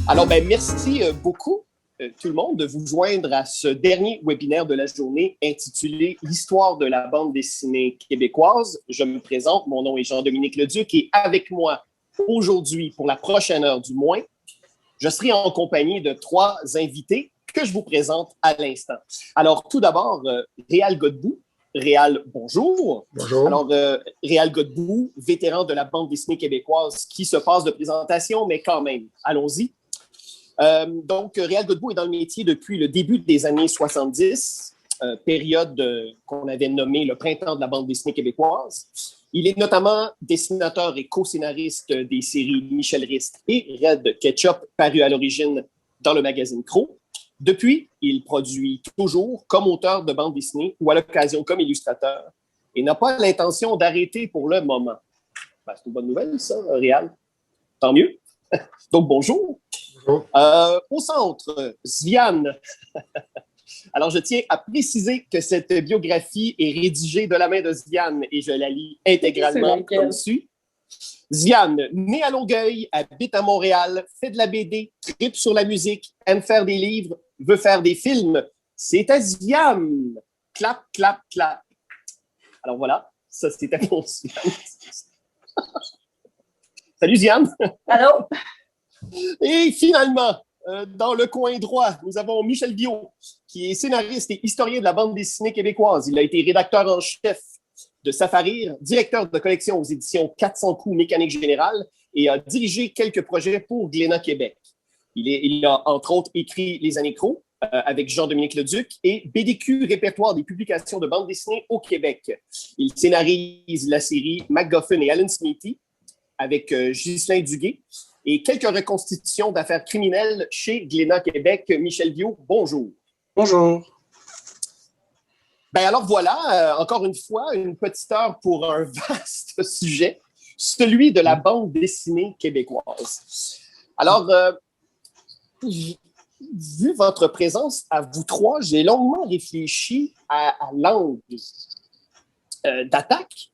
Alors, merci beaucoup, tout le monde, de vous joindre à ce dernier webinaire de la journée intitulé « L'histoire de la bande dessinée québécoise ». Je me présente, mon nom est Jean-Dominique Leduc et avec moi aujourd'hui, pour la prochaine heure du moins, je serai en compagnie de 3 invités que je vous présente à l'instant. Alors, tout d'abord, Réal Godbout. Réal, bonjour. Bonjour. Alors, Réal Godbout, vétéran de la bande dessinée québécoise qui se passe de présentation, mais quand même, allons-y. Donc, Réal Godbout est dans le métier depuis le début des années 70, période qu'on avait nommée le printemps de la bande dessinée québécoise. Il est notamment dessinateur et co-scénariste des séries Michel Rist et Red Ketchup, parues à l'origine dans le magazine Crow. Depuis, il produit toujours comme auteur de bande dessinée ou à l'occasion comme illustrateur et n'a pas l'intention d'arrêter pour le moment. Ben, c'est une bonne nouvelle, ça, Réal. Tant mieux. Donc, bonjour. Au centre, Svian. Alors, je tiens à préciser que cette biographie est rédigée de la main de Svian et je la lis intégralement comme suit. Svian, né à Longueuil, habite à Montréal, fait de la BD, tripe sur la musique, aime faire des livres, veut faire des films. C'est à Svian. Clap, clap, clap. Alors voilà, ça c'était pour Svian. Salut Svian. Allô. Et finalement, dans le coin droit, nous avons Michel Viau, qui est scénariste et historien de la bande dessinée québécoise. Il a été rédacteur en chef de Safarir, directeur de collection aux éditions 400 coups Mécanique Générale et a dirigé quelques projets pour Glénat Québec. Il a, entre autres, écrit Les Années Crow avec Jean-Dominique Leduc et BDQ, répertoire des publications de bande dessinée au Québec. Il scénarise la série MacGuffin et Alan Smithy avec Ghislain Duguay et quelques reconstitutions d'affaires criminelles chez Glénat Québec. Michel Viau, bonjour. Bonjour. Ben alors voilà, encore une fois, une petite heure pour un vaste sujet, celui de la bande dessinée québécoise. Alors, vu votre présence à vous trois, j'ai longuement réfléchi à l'angle d'attaque.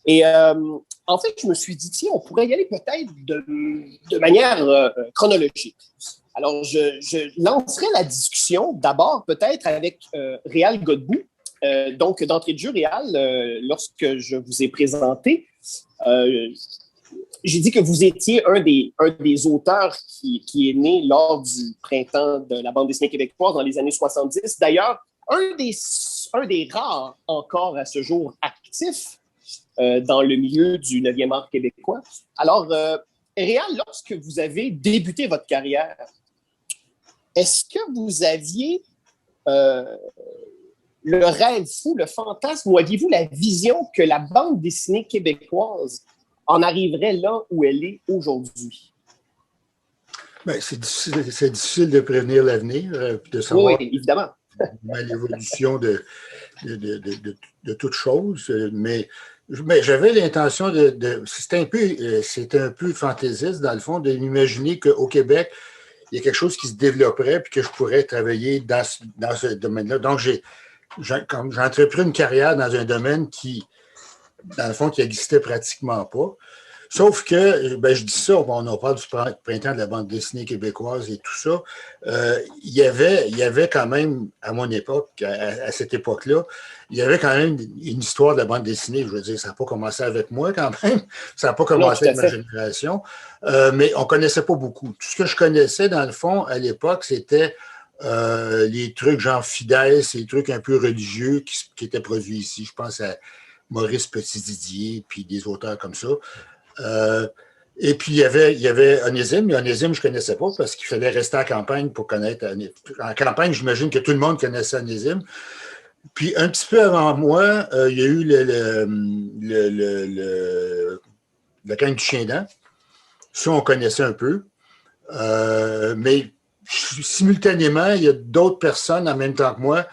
Et en fait, je me suis dit, tiens, on pourrait y aller peut-être de manière chronologique. Alors, je lancerai la discussion d'abord peut-être avec Réal Godbout. Donc, d'entrée de jeu, Réal, lorsque je vous ai présenté, j'ai dit que vous étiez un des auteurs qui est né lors du printemps de la bande dessinée québécoise dans les années 70. D'ailleurs, un des rares encore à ce jour actifs dans le milieu du 9e art québécois. Alors, Réal, lorsque vous avez débuté votre carrière, est-ce que vous aviez le rêve fou, le fantasme, ou aviez-vous la vision que la bande dessinée québécoise en arriverait là où elle est aujourd'hui? Bien, c'est difficile de prévenir l'avenir, de savoir oui, évidemment. L'évolution de toute chose, mais j'avais l'intention c'était un peu fantaisiste, dans le fond, de m'imaginer qu'au Québec, il y a quelque chose qui se développerait puis que je pourrais travailler dans ce domaine-là. Donc, j'ai entrepris une carrière dans un domaine qui, dans le fond, qui n'existait pratiquement pas. Sauf que, je dis ça, on parle du printemps de la bande dessinée québécoise et tout ça. Il y avait quand même, à mon époque, à cette époque-là, il y avait quand même une histoire de la bande dessinée. Je veux dire, ça n'a pas commencé avec moi quand même. Ça n'a pas commencé avec ma génération. Mais on ne connaissait pas beaucoup. Tout ce que je connaissais, dans le fond, à l'époque, c'était les trucs genre Fidèles, les trucs un peu religieux qui étaient produits ici. Je pense à Maurice Petit-Didier, puis des auteurs comme ça. Et puis, il y avait Onésime, mais Onésime, je ne connaissais pas parce qu'il fallait rester à campagne pour connaître. En campagne, j'imagine que tout le monde connaissait Onésime. Puis, un petit peu avant moi, il y a eu le Gang du Chien-Dent. Ça, on connaissait un peu. Mais simultanément, il y a d'autres personnes en même temps que moi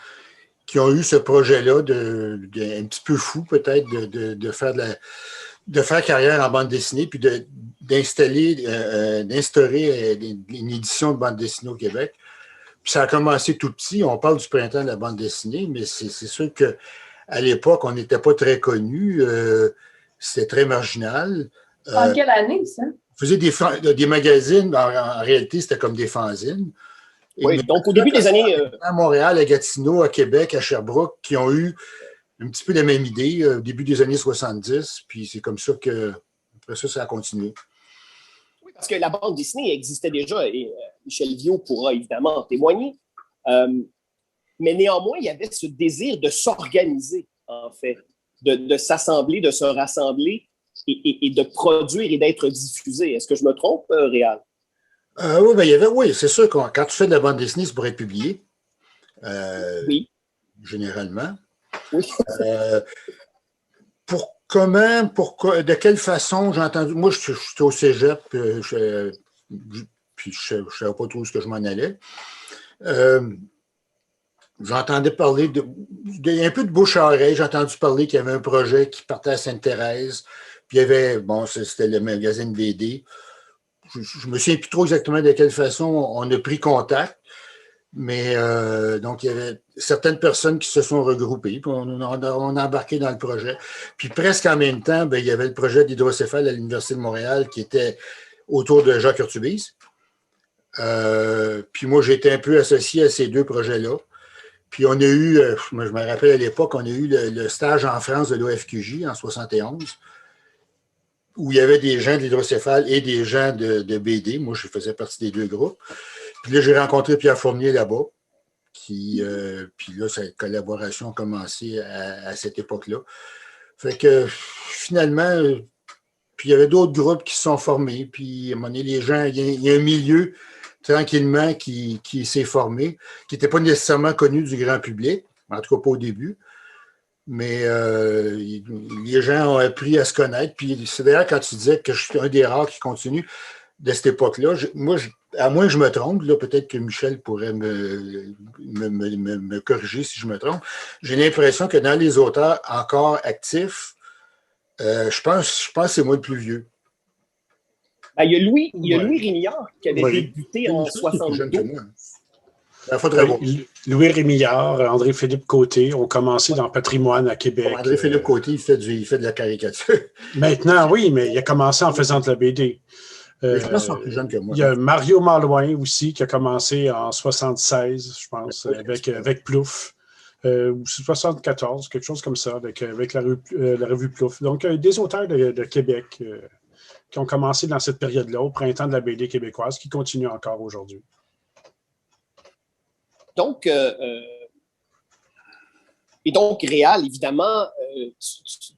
qui ont eu ce projet-là un petit peu fou, peut-être, de faire de faire carrière en bande dessinée, puis d'instaurer une édition de bande dessinée au Québec. Puis ça a commencé tout petit. On parle du printemps de la bande dessinée, mais c'est sûr qu'à l'époque, on n'était pas très connus. C'était très marginal. En quelle année, ça? On faisait des magazines. En réalité, c'était comme des fanzines. Oui, donc au début des années... À Montréal, à Gatineau, à Québec, à Sherbrooke, qui ont eu un petit peu la même idée au début des années 70. Puis c'est comme ça que, après ça a continué. Oui, parce que la bande dessinée existait déjà et Michel Viau pourra évidemment en témoigner. Mais néanmoins, il y avait ce désir de s'organiser, en fait, de s'assembler, de se rassembler et de produire et d'être diffusé. Est-ce que je me trompe, Réal? Oui, oui, c'est sûr que quand tu fais de la bande dessinée, c'est pour être publié. Oui. Généralement. Oui. De quelle façon j'ai entendu. Moi, j'étais au cégep, puis je ne savais pas trop ce que je m'en allais. J'entendais parler un peu de bouche à oreille. J'ai entendu parler qu'il y avait un projet qui partait à Sainte-Thérèse. Puis il y avait, c'était le magazine BD. Je ne me souviens plus trop exactement de quelle façon on a pris contact, mais donc il y avait certaines personnes qui se sont regroupées, puis on a embarqué dans le projet. Puis presque en même temps, il y avait le projet d'hydrocéphale à l'Université de Montréal qui était autour de Jacques Urtubise. Puis moi, j'étais un peu associé à ces deux projets-là. Puis on a eu, je me rappelle à l'époque, on a eu le stage en France de l'OFQJ en 71, où il y avait des gens de l'hydrocéphale et des gens de BD. Moi, je faisais partie des deux groupes. Puis là, j'ai rencontré Pierre Fournier là-bas. Puis là, cette collaboration a commencé à cette époque-là. Fait que finalement, puis il y avait d'autres groupes qui se sont formés. Puis à un moment donné, les gens, il y a un milieu tranquillement qui s'est formé, qui n'était pas nécessairement connu du grand public, en tout cas pas au début. Mais les gens ont appris à se connaître. Puis c'est d'ailleurs quand tu disais que je suis un des rares qui continue de cette époque-là. Moi, à moins que je me trompe, là, peut-être que Michel pourrait me corriger si je me trompe. J'ai l'impression que dans les auteurs encore actifs, je pense que c'est moi le plus vieux. Il y a Louis Rémillard qui avait débuté en 72. Louis Rémillard, André-Philippe Côté ont commencé dans Patrimoine à Québec. André-Philippe Côté, il fait de la caricature. Maintenant, oui, mais il a commencé en faisant de la BD. Je pense qu'ils sont plus jeunes que moi. Il y a Mario Malouin aussi qui a commencé en 76, je pense, avec Plouf. Ou 74, quelque chose comme ça, avec la revue Plouf. Donc, des auteurs de Québec qui ont commencé dans cette période-là, au printemps de la BD québécoise, qui continuent encore aujourd'hui. Donc, Réal, évidemment,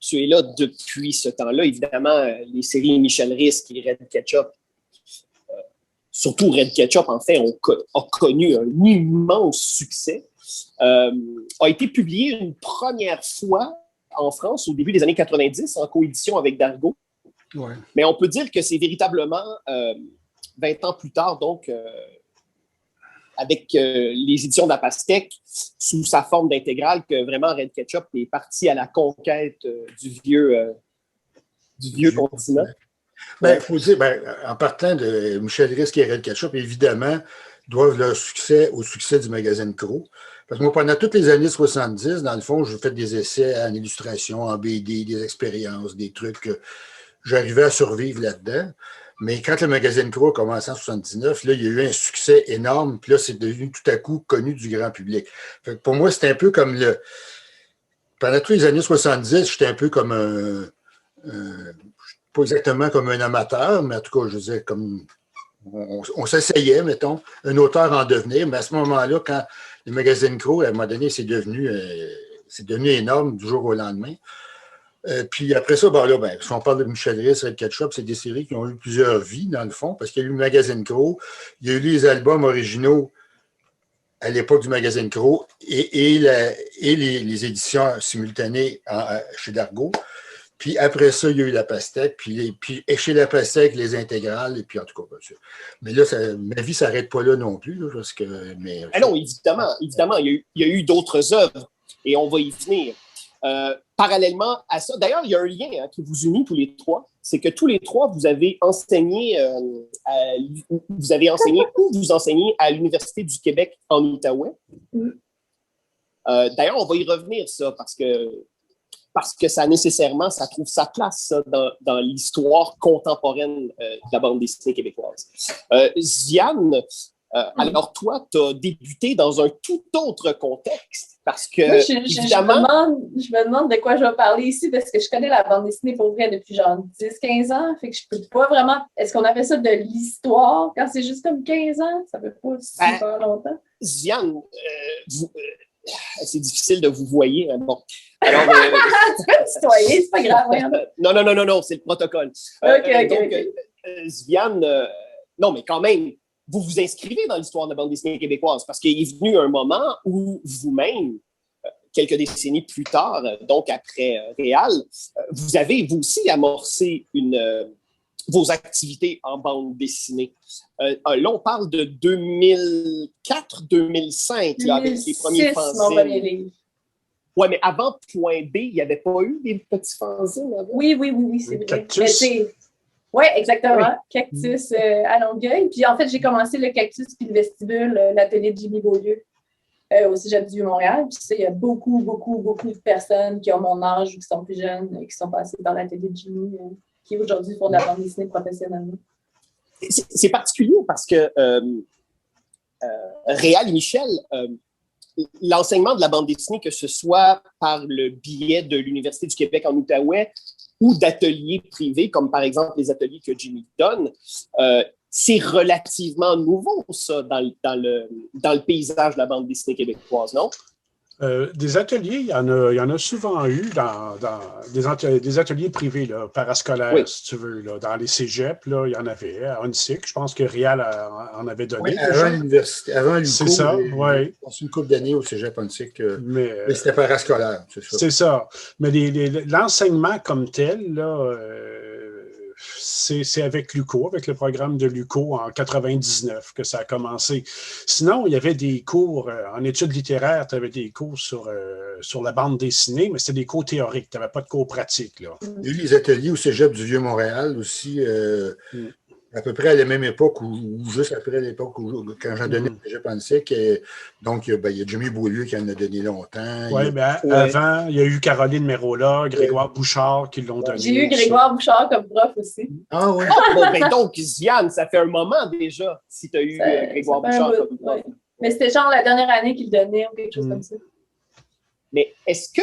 tu es là depuis ce temps-là. Évidemment, les séries Michel Risque et Red Ketchup, surtout Red Ketchup, en fait, a connu un immense succès. A été publié une première fois en France au début des années 90 en coédition avec Dargaud. Ouais. Mais on peut dire que c'est véritablement 20 ans plus tard, donc avec les éditions de la Pastèque sous sa forme d'intégrale, que vraiment Red Ketchup est parti à la conquête du vieux continent. Il faut dire, en partant de Michel Risque et Red Ketchup, évidemment, doivent leur succès au succès du magazine Crow. Parce que moi, pendant toutes les années 70, dans le fond, j'ai fait des essais en illustration, en BD, des expériences, des trucs. J'arrivais à survivre là-dedans. Mais quand le magazine Crow a commencé en 79, là, il y a eu un succès énorme. Puis là, c'est devenu tout à coup connu du grand public. Fait que pour moi, c'était un peu comme pendant toutes les années 70, j'étais un peu comme pas exactement comme un amateur, mais en tout cas, je veux dire, comme on s'essayait, mettons, un auteur en devenir. Mais à ce moment-là, quand le magazine Crow, à un moment donné, c'est devenu énorme du jour au lendemain. Puis après ça, si on parle de Michel Risque, Red Ketchup, c'est des séries qui ont eu plusieurs vies, dans le fond, parce qu'il y a eu le magazine Crow, il y a eu les albums originaux à l'époque du magazine Crow et les éditions simultanées chez Dargaud. Puis après ça, il y a eu la Pastèque, puis chez la Pastèque, les intégrales, et puis en tout cas, mais là, ma vie ne s'arrête pas là non plus, là, parce que... non, évidemment, il y a eu d'autres œuvres, et on va y venir. Parallèlement à ça, d'ailleurs, il y a un lien qui vous unit tous les trois, c'est que tous les trois, vous avez enseigné ou vous enseignez à l'Université du Québec en Outaouais. D'ailleurs, on va y revenir, ça, parce que ça nécessairement, ça trouve sa place ça, dans l'histoire contemporaine de la bande dessinée québécoise. Ziane, alors toi, tu as débuté dans un tout autre contexte, parce que, oui, évidemment... je me demande de quoi je vais parler ici, parce que je connais la bande dessinée pour vrai depuis genre 10-15 ans, fait que je peux pas vraiment... Est-ce qu'on appelle ça de l'histoire quand c'est juste comme 15 ans? Ça fait pas super longtemps. Ziane, c'est difficile de vous voyer. Hein, bon. Alors, tu peux me tutoyer, c'est pas grave. Non, c'est le protocole. OK. Ziane, non, mais quand même, vous vous inscrivez dans l'histoire de la bande dessinée québécoise parce qu'il est venu un moment où vous-même, quelques décennies plus tard, donc après Réal, vous avez, vous aussi, amorcé vos activités en bande dessinée. Là, on parle de 2004-2005, avec les premiers fanzines. Mon premier livre. Oui, mais avant Point B, il n'y avait pas eu des petits fanzines avant? Oui, c'est vrai. Cactus. Oui, exactement. Oui. Cactus à Longueuil. Puis en fait, j'ai commencé le Cactus puis le Vestibule, l'atelier de Jimmy Beaulieu, au Cégep du Vieux-Montréal. Puis il y a beaucoup de personnes qui ont mon âge ou qui sont plus jeunes, qui sont passées dans l'atelier de Jimmy, qui aujourd'hui font de la bande dessinée professionnellement. C'est particulier parce que Réal et Michel, l'enseignement de la bande dessinée, que ce soit par le biais de l'Université du Québec en Outaouais ou d'ateliers privés, comme par exemple les ateliers que Jimmy donne, c'est relativement nouveau, ça, dans le paysage de la bande dessinée québécoise, non? Des ateliers, il y en a souvent eu dans des ateliers privés, là, parascolaires, oui. Si tu veux. Là, dans les cégeps, là, il y en avait. À Onsic, je pense que Réal en avait donné. Oui, avant l'université, avant l'UQO. C'est ça, oui. Passé une couple d'années au cégep Onsic, mais c'était parascolaire, c'est ça. C'est ça. Mais l'enseignement comme tel, là, c'est avec l'UQO, avec le programme de l'UQO en 99 que ça a commencé. Sinon, il y avait des cours en études littéraires, tu avais des cours sur la bande dessinée, mais c'était des cours théoriques, tu n'avais pas de cours pratiques. Là. Il y a eu les ateliers au Cégep du Vieux-Montréal aussi, à peu près à la même époque ou juste après l'époque quand j'ai donné le Cégep Onsic. Donc, il y a Jimmy Beaulieu qui en a donné longtemps. Oui, mais avant, il y a eu Caroline Mérola, Grégoire Bouchard qui l'ont donné. J'ai eu Grégoire Bouchard comme prof aussi. Ah oui. Donc, Ziane, ça fait un moment déjà si tu as eu Grégoire Bouchard comme prof. Ouais. Mais c'était genre la dernière année qu'il donnait ou quelque chose comme ça. Mais est-ce que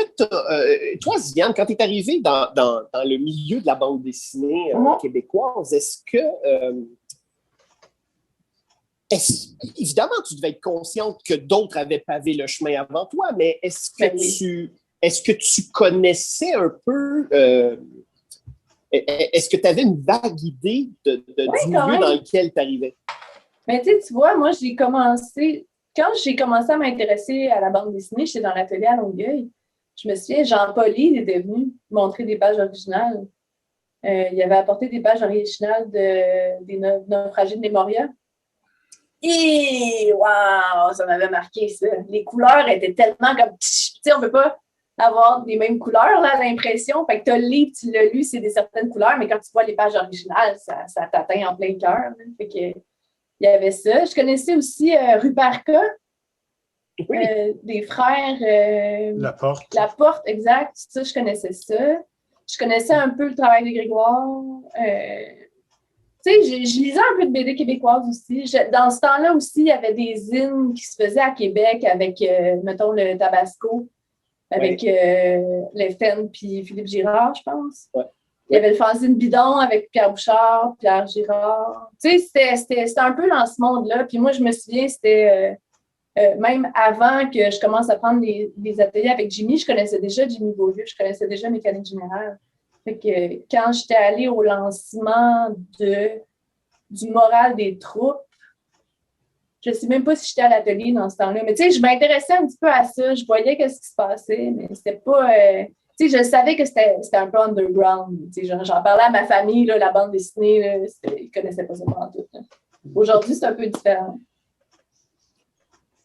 toi, Ziane, quand tu es arrivée dans le milieu de la bande dessinée québécoise, est-ce que évidemment, tu devais être consciente que d'autres avaient pavé le chemin avant toi, mais est-ce que tu connaissais un peu, est-ce que tu avais une vague idée du milieu dans lequel tu arrivais? Mais tu vois, moi, quand j'ai commencé à m'intéresser à la bande dessinée, j'étais dans l'atelier à Longueuil. Je me souviens, Jean-Paul était venu montrer des pages originales. Il avait apporté des pages originales des naufragés de Memoria. Et wow, ça m'avait marqué, ça. Les couleurs étaient tellement comme... Tu sais, on ne peut pas avoir les mêmes couleurs, là, l'impression. Fait que tu as le livre, tu l'as lu, c'est des certaines couleurs, mais quand tu vois les pages originales, ça t'atteint en plein cœur. Fait que il y avait ça. Je connaissais aussi Ruperka, des frères... La Porte, exact. Ça, je connaissais ça. Je connaissais un peu le travail de Grégoire. Tu sais, je lisais un peu de BD québécoise aussi. Dans ce temps-là aussi, il y avait des zines qui se faisaient à Québec avec, mettons, le Tabasco, avec les Fenn puis Philippe Girard, je pense. Ouais. Il y avait le fanzine Bidon avec Pierre Bouchard, Pierre Girard. Tu sais, c'était un peu dans ce monde-là. Puis moi, je me souviens, c'était même avant que je commence à prendre les ateliers avec Jimmy, je connaissais déjà Jimmy Beaulieu, je connaissais déjà Mécanique Générale. Fait que quand j'étais allée au lancement du moral des troupes, je ne sais même pas si j'étais à l'atelier dans ce temps-là, mais tu sais, je m'intéressais un petit peu à ça, je voyais ce qui se passait, mais c'était pas... tu sais, je savais que c'était un peu underground. Tu sais, j'en parlais à ma famille, là, la bande dessinée, là, ils ne connaissaient pas ça pendant tout. Là. Aujourd'hui, c'est un peu différent.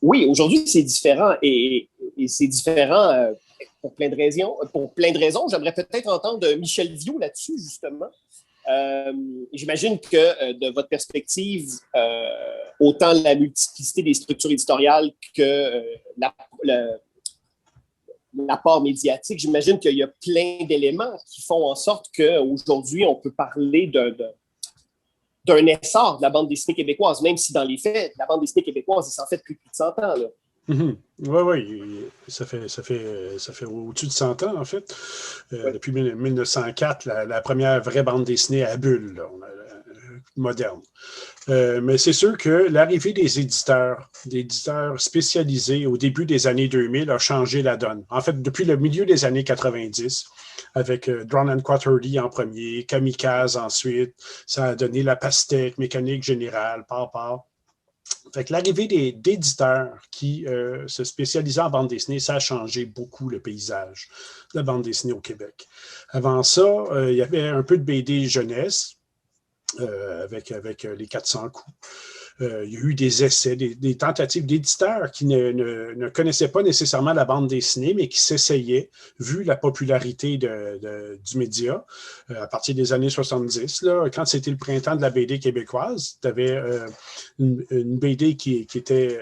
Oui, aujourd'hui, c'est différent et c'est différent pour plein de raisons. J'aimerais peut-être entendre Michel Viaud là-dessus, justement. J'imagine que de votre perspective, autant la multiplicité des structures éditoriales que l'apport médiatique, j'imagine qu'il y a plein d'éléments qui font en sorte qu'aujourd'hui, on peut parler d'un essor de la bande dessinée québécoise, même si dans les faits, la bande dessinée québécoise, ça en fait plus de 100 ans. Là. Oui, oui, ça fait au-dessus de 100 ans, en fait. Oui. Depuis 1904, la première vraie bande dessinée à bulle, là, moderne. Mais c'est sûr que l'arrivée des éditeurs spécialisés au début des années 2000 a changé la donne. En fait, depuis le milieu des années 90, avec Drawn and Quarterly en premier, Kamikaze ensuite, ça a donné La Pastèque, Mécanique Générale, Par. Fait que l'arrivée d'éditeurs qui se spécialisaient en bande dessinée, ça a changé beaucoup le paysage de la bande dessinée au Québec. Avant ça, il y avait un peu de BD jeunesse avec les 400 coups. Il y a eu des essais, des tentatives d'éditeurs qui ne connaissaient pas nécessairement la bande dessinée, mais qui s'essayaient, vu la popularité du média, à partir des années 70. Là, quand c'était le printemps de la BD québécoise, tu avais une BD qui était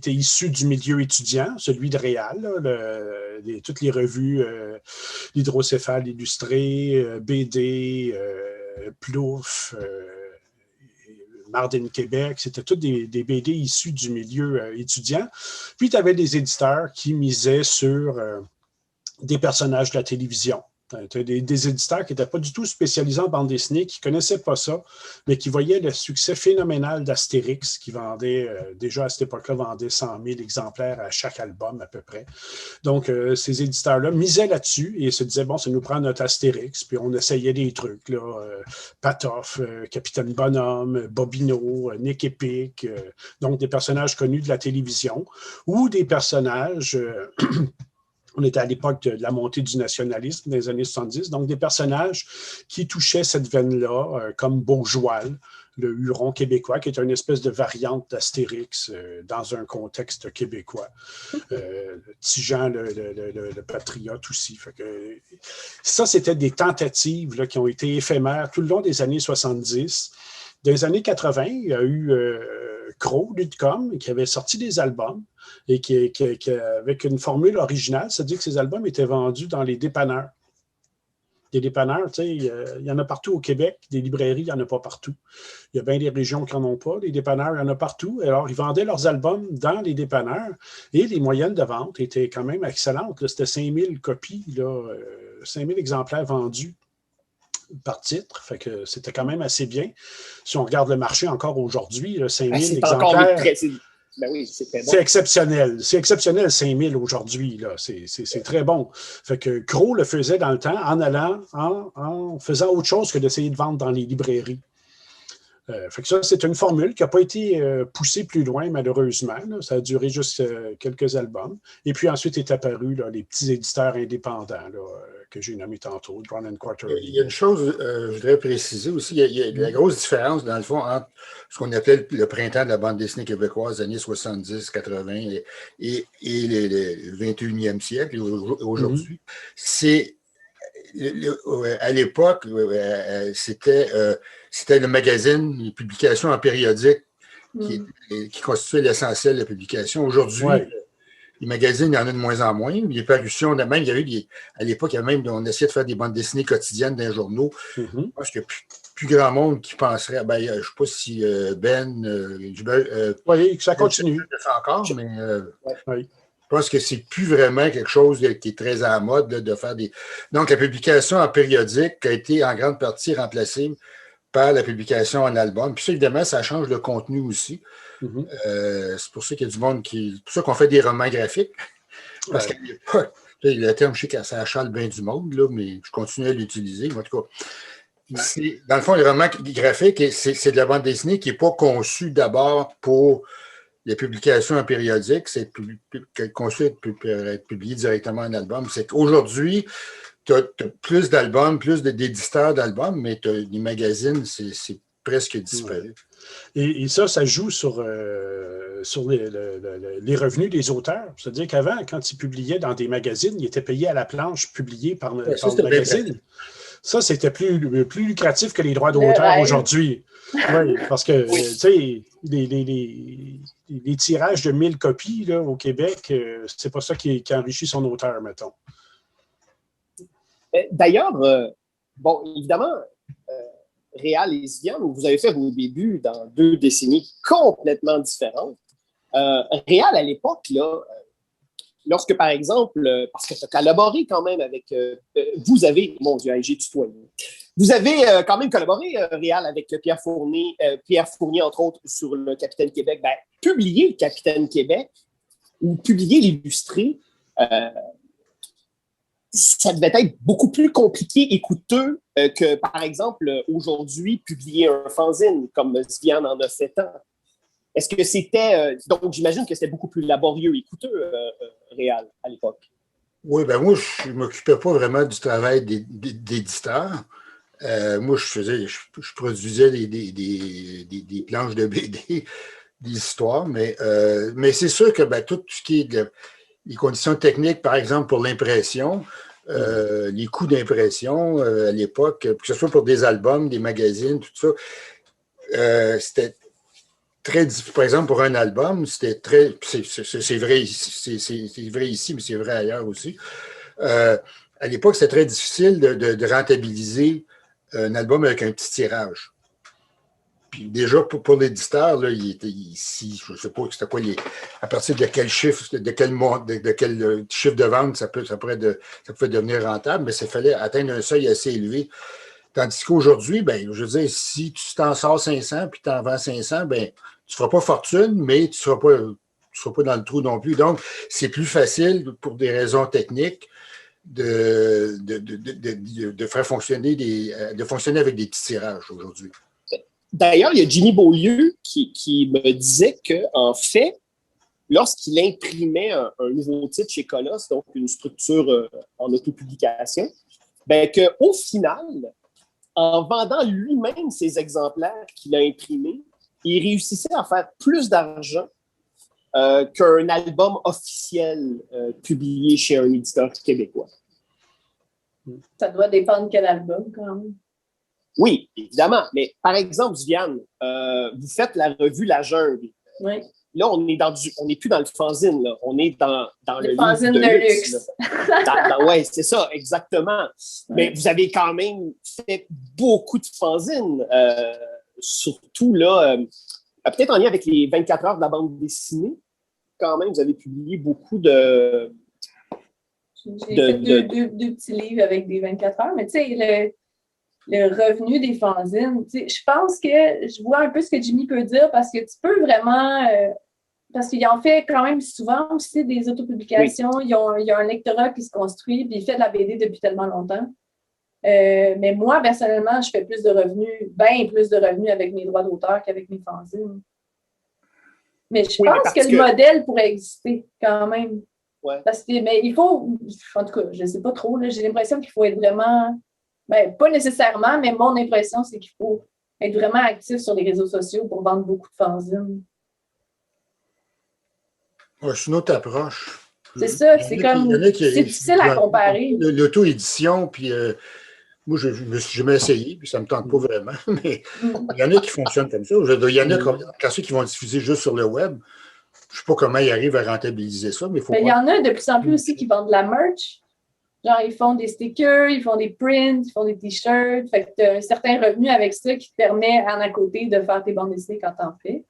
issue du milieu étudiant, celui de Réal, là, toutes les revues, l'Hydrocéphale illustré, BD, Plouf, Marden Québec, c'était tous des BD issus du milieu étudiant. Puis, tu avais des éditeurs qui misaient sur des personnages de la télévision. Tu as des éditeurs qui n'étaient pas du tout spécialisés en bande dessinée, qui ne connaissaient pas ça, mais qui voyaient le succès phénoménal d'Astérix, qui vendait, déjà à cette époque-là, vendait 100 000 exemplaires à chaque album à peu près. Donc, ces éditeurs-là misaient là-dessus et se disaient, bon, ça nous prend notre Astérix, puis on essayait des trucs, là, Patoff, Capitaine Bonhomme, Bobino, Nick Epic, donc des personnages connus de la télévision, ou des personnages... On était à l'époque de la montée du nationalisme des années 70, donc des personnages qui touchaient cette veine-là, comme Beaujoal, le Huron québécois, qui est une espèce de variante d'Astérix dans un contexte québécois. Tijan, le patriote aussi. Fait que, ça, c'était des tentatives là, qui ont été éphémères tout le long des années 70. Dans les années 80, il y a eu Crow, Ludcom, qui avait sorti des albums et qui avec une formule originale, c'est-à-dire que ces albums étaient vendus dans les dépanneurs. Des dépanneurs, tu sais, il y en a partout au Québec. Des librairies, il n'y en a pas partout. Il y a bien des régions qui n'en ont pas. Les dépanneurs, il y en a partout. Alors, ils vendaient leurs albums dans les dépanneurs et les moyennes de vente étaient quand même excellentes. Là, c'était 5000 copies, 5000 exemplaires vendus par titre. Fait que c'était quand même assez bien. Si on regarde le marché encore aujourd'hui, 5000 exemplaires... Ben oui, c'est très bon. C'est exceptionnel. C'est exceptionnel, 5000 aujourd'hui. Là. C'est très bon. Fait que Crow le faisait dans le temps en faisant autre chose que d'essayer de vendre dans les librairies. Fait que ça, c'est une formule qui n'a pas été poussée plus loin, malheureusement. Là. Ça a duré juste quelques albums. Et puis ensuite est apparu là, les petits éditeurs indépendants là, que j'ai nommés tantôt, Drawn and Quarterly. Il y a une chose, je voudrais préciser aussi, il y a la grosse différence, dans le fond, entre ce qu'on appelait le printemps de la bande dessinée québécoise, années 70, 80 et le 21e siècle, aujourd'hui. C'est, à l'époque, c'était le magazine, les publications en périodique qui constituaient l'essentiel de la publication. Aujourd'hui, les magazines, il y en a de moins en moins. Les parutions, même, il y a eu à l'époque, on essayait de faire des bandes dessinées quotidiennes dans les journaux. Je pense qu'il n'y a plus grand monde qui penserait, je ne sais pas si oui, ça continue. Encore, mais je pense que c'est plus vraiment quelque chose qui est très à la mode de faire des. Donc, la publication en périodique a été en grande partie remplacée par la publication en album. Puis ça, évidemment, ça change le contenu aussi. C'est pour ça qu'il y a du monde c'est pour ça qu'on fait des romans graphiques. Parce qu'à l'époque, le terme, je sais que ça achale bien du monde, là, mais je continue à l'utiliser. En tout cas, dans le fond, les romans graphiques, c'est de la bande dessinée qui n'est pas conçue d'abord pour les publications en périodique. C'est conçu pour être publié directement en album. C'est qu'aujourd'hui, tu as plus d'albums, plus d'éditeurs d'albums, mais les magazines, c'est presque disparu. Et ça joue sur sur les revenus des auteurs. C'est-à-dire qu'avant, quand ils publiaient dans des magazines, ils étaient payés à la planche, publiés par le magazine. Ça, c'était plus lucratif que les droits d'auteur aujourd'hui. Oui, parce que, tu sais, les tirages de 1000 copies là, au Québec, c'est pas ça qui enrichit son auteur, mettons. D'ailleurs, bon, évidemment, Réal et Sviane, vous avez fait vos débuts dans 2 décennies complètement différentes. Réal, à l'époque, là, lorsque, par exemple, parce que tu as collaboré quand même avec... vous avez... Mon Dieu, j'ai tutoyé. Vous avez quand même collaboré, Réal, avec Pierre Fournier, entre autres, sur le Capitaine Québec. Ben, publier le Capitaine Québec ou publier l'Illustré, ça devait être beaucoup plus compliqué et coûteux que, par exemple, aujourd'hui, publier un fanzine, comme Sviane en a fait tant. Est-ce que c'était... donc, j'imagine que c'était beaucoup plus laborieux et coûteux, Réal, à l'époque. Oui, ben moi, je ne m'occupais pas vraiment du travail d'éditeur. Moi, je produisais des planches de BD, des histoires, mais c'est sûr que ben, tout ce qui est les conditions techniques, par exemple, pour l'impression, les coûts d'impression à l'époque, que ce soit pour des albums, des magazines, tout ça, c'était très difficile. Par exemple, pour un album, c'était très... C'est vrai ici, mais c'est vrai ailleurs aussi. À l'époque, c'était très difficile de rentabiliser un album avec un petit tirage. Puis déjà, pour l'éditeur, là, ici, je ne sais pas c'était quoi à partir de quel chiffre, de quel chiffre de vente ça pouvait devenir rentable, mais il fallait atteindre un seuil assez élevé. Tandis qu'aujourd'hui, ben, je veux dire, si tu t'en sors 500 puis tu en vends 500, ben, tu ne feras pas fortune, mais tu ne seras pas dans le trou non plus. Donc, c'est plus facile pour des raisons techniques de faire fonctionner de fonctionner avec des petits tirages aujourd'hui. D'ailleurs, il y a Jimmy Beaulieu qui me disait qu'en fait, lorsqu'il imprimait un nouveau titre chez Colosse, donc une structure en autopublication, ben qu'au final, en vendant lui-même ses exemplaires qu'il a imprimés, il réussissait à faire plus d'argent qu'un album officiel publié chez un éditeur québécois. Ça doit dépendre quel album, quand même. Oui, évidemment. Mais par exemple, Sviane, vous faites la revue La Jungle. Oui. Là, on n'est plus dans le fanzine, là. On est dans le fanzine de luxe. Oui, c'est ça, exactement. Ouais. Mais vous avez quand même fait beaucoup de fanzines, surtout là, peut-être en lien avec les 24 heures de la bande dessinée. Quand même, vous avez publié beaucoup de... J'ai fait deux petits livres avec des 24 heures, mais tu sais, le revenu des fanzines, je pense que je vois un peu ce que Jimmy peut dire parce que tu peux vraiment... parce qu'il en fait quand même souvent aussi des autopublications. Oui. Il y a un lectorat qui se construit puis il fait de la BD depuis tellement longtemps. Mais moi, personnellement, je fais plus de revenus avec mes droits d'auteur qu'avec mes fanzines. Mais je pense que le modèle pourrait exister quand même. Ouais. Mais il faut... En tout cas, je ne sais pas trop. Là, j'ai l'impression qu'il faut être vraiment... Ben, pas nécessairement, mais mon impression, c'est qu'il faut être vraiment actif sur les réseaux sociaux pour vendre beaucoup de fanzines. Ouais, c'est une autre approche. C'est ça, c'est comme... C'est difficile à comparer. L'auto-édition, puis moi, je me suis jamais essayé, puis ça ne me tente pas vraiment, mais il y en a qui fonctionnent comme ça. Il y en a quand ceux qui vont diffuser juste sur le web. Je ne sais pas comment ils arrivent à rentabiliser ça, mais il faut... Il y en a de plus en plus aussi qui vendent de la merch. Genre, ils font des stickers, ils font des prints, ils font des t-shirts. Fait que tu as un certain revenu avec ça qui te permet, en à côté, de faire tes bandes dessinées quand tu en fais.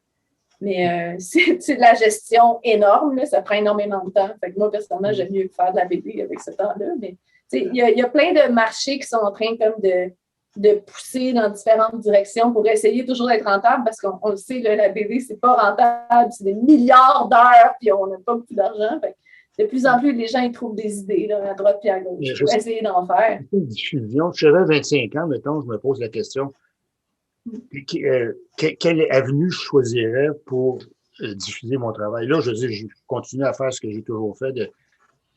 Mais c'est de la gestion énorme, là, ça prend énormément de temps. Fait que moi, personnellement, j'aime mieux faire de la BD avec ce temps-là. Mais il y a plein de marchés qui sont en train comme de pousser dans différentes directions pour essayer toujours d'être rentable parce qu'on le sait, là, la BD, c'est pas rentable, c'est des milliards d'heures, puis on n'a pas beaucoup d'argent. Fait de plus en plus, les gens ils trouvent des idées là, à droite et à gauche pour essayer d'en faire. Diffusion. Si j'avais 25 ans, mettons, je me pose la question, quelle avenue je choisirais pour diffuser mon travail? Là, je veux dire, je continue à faire ce que j'ai toujours fait, de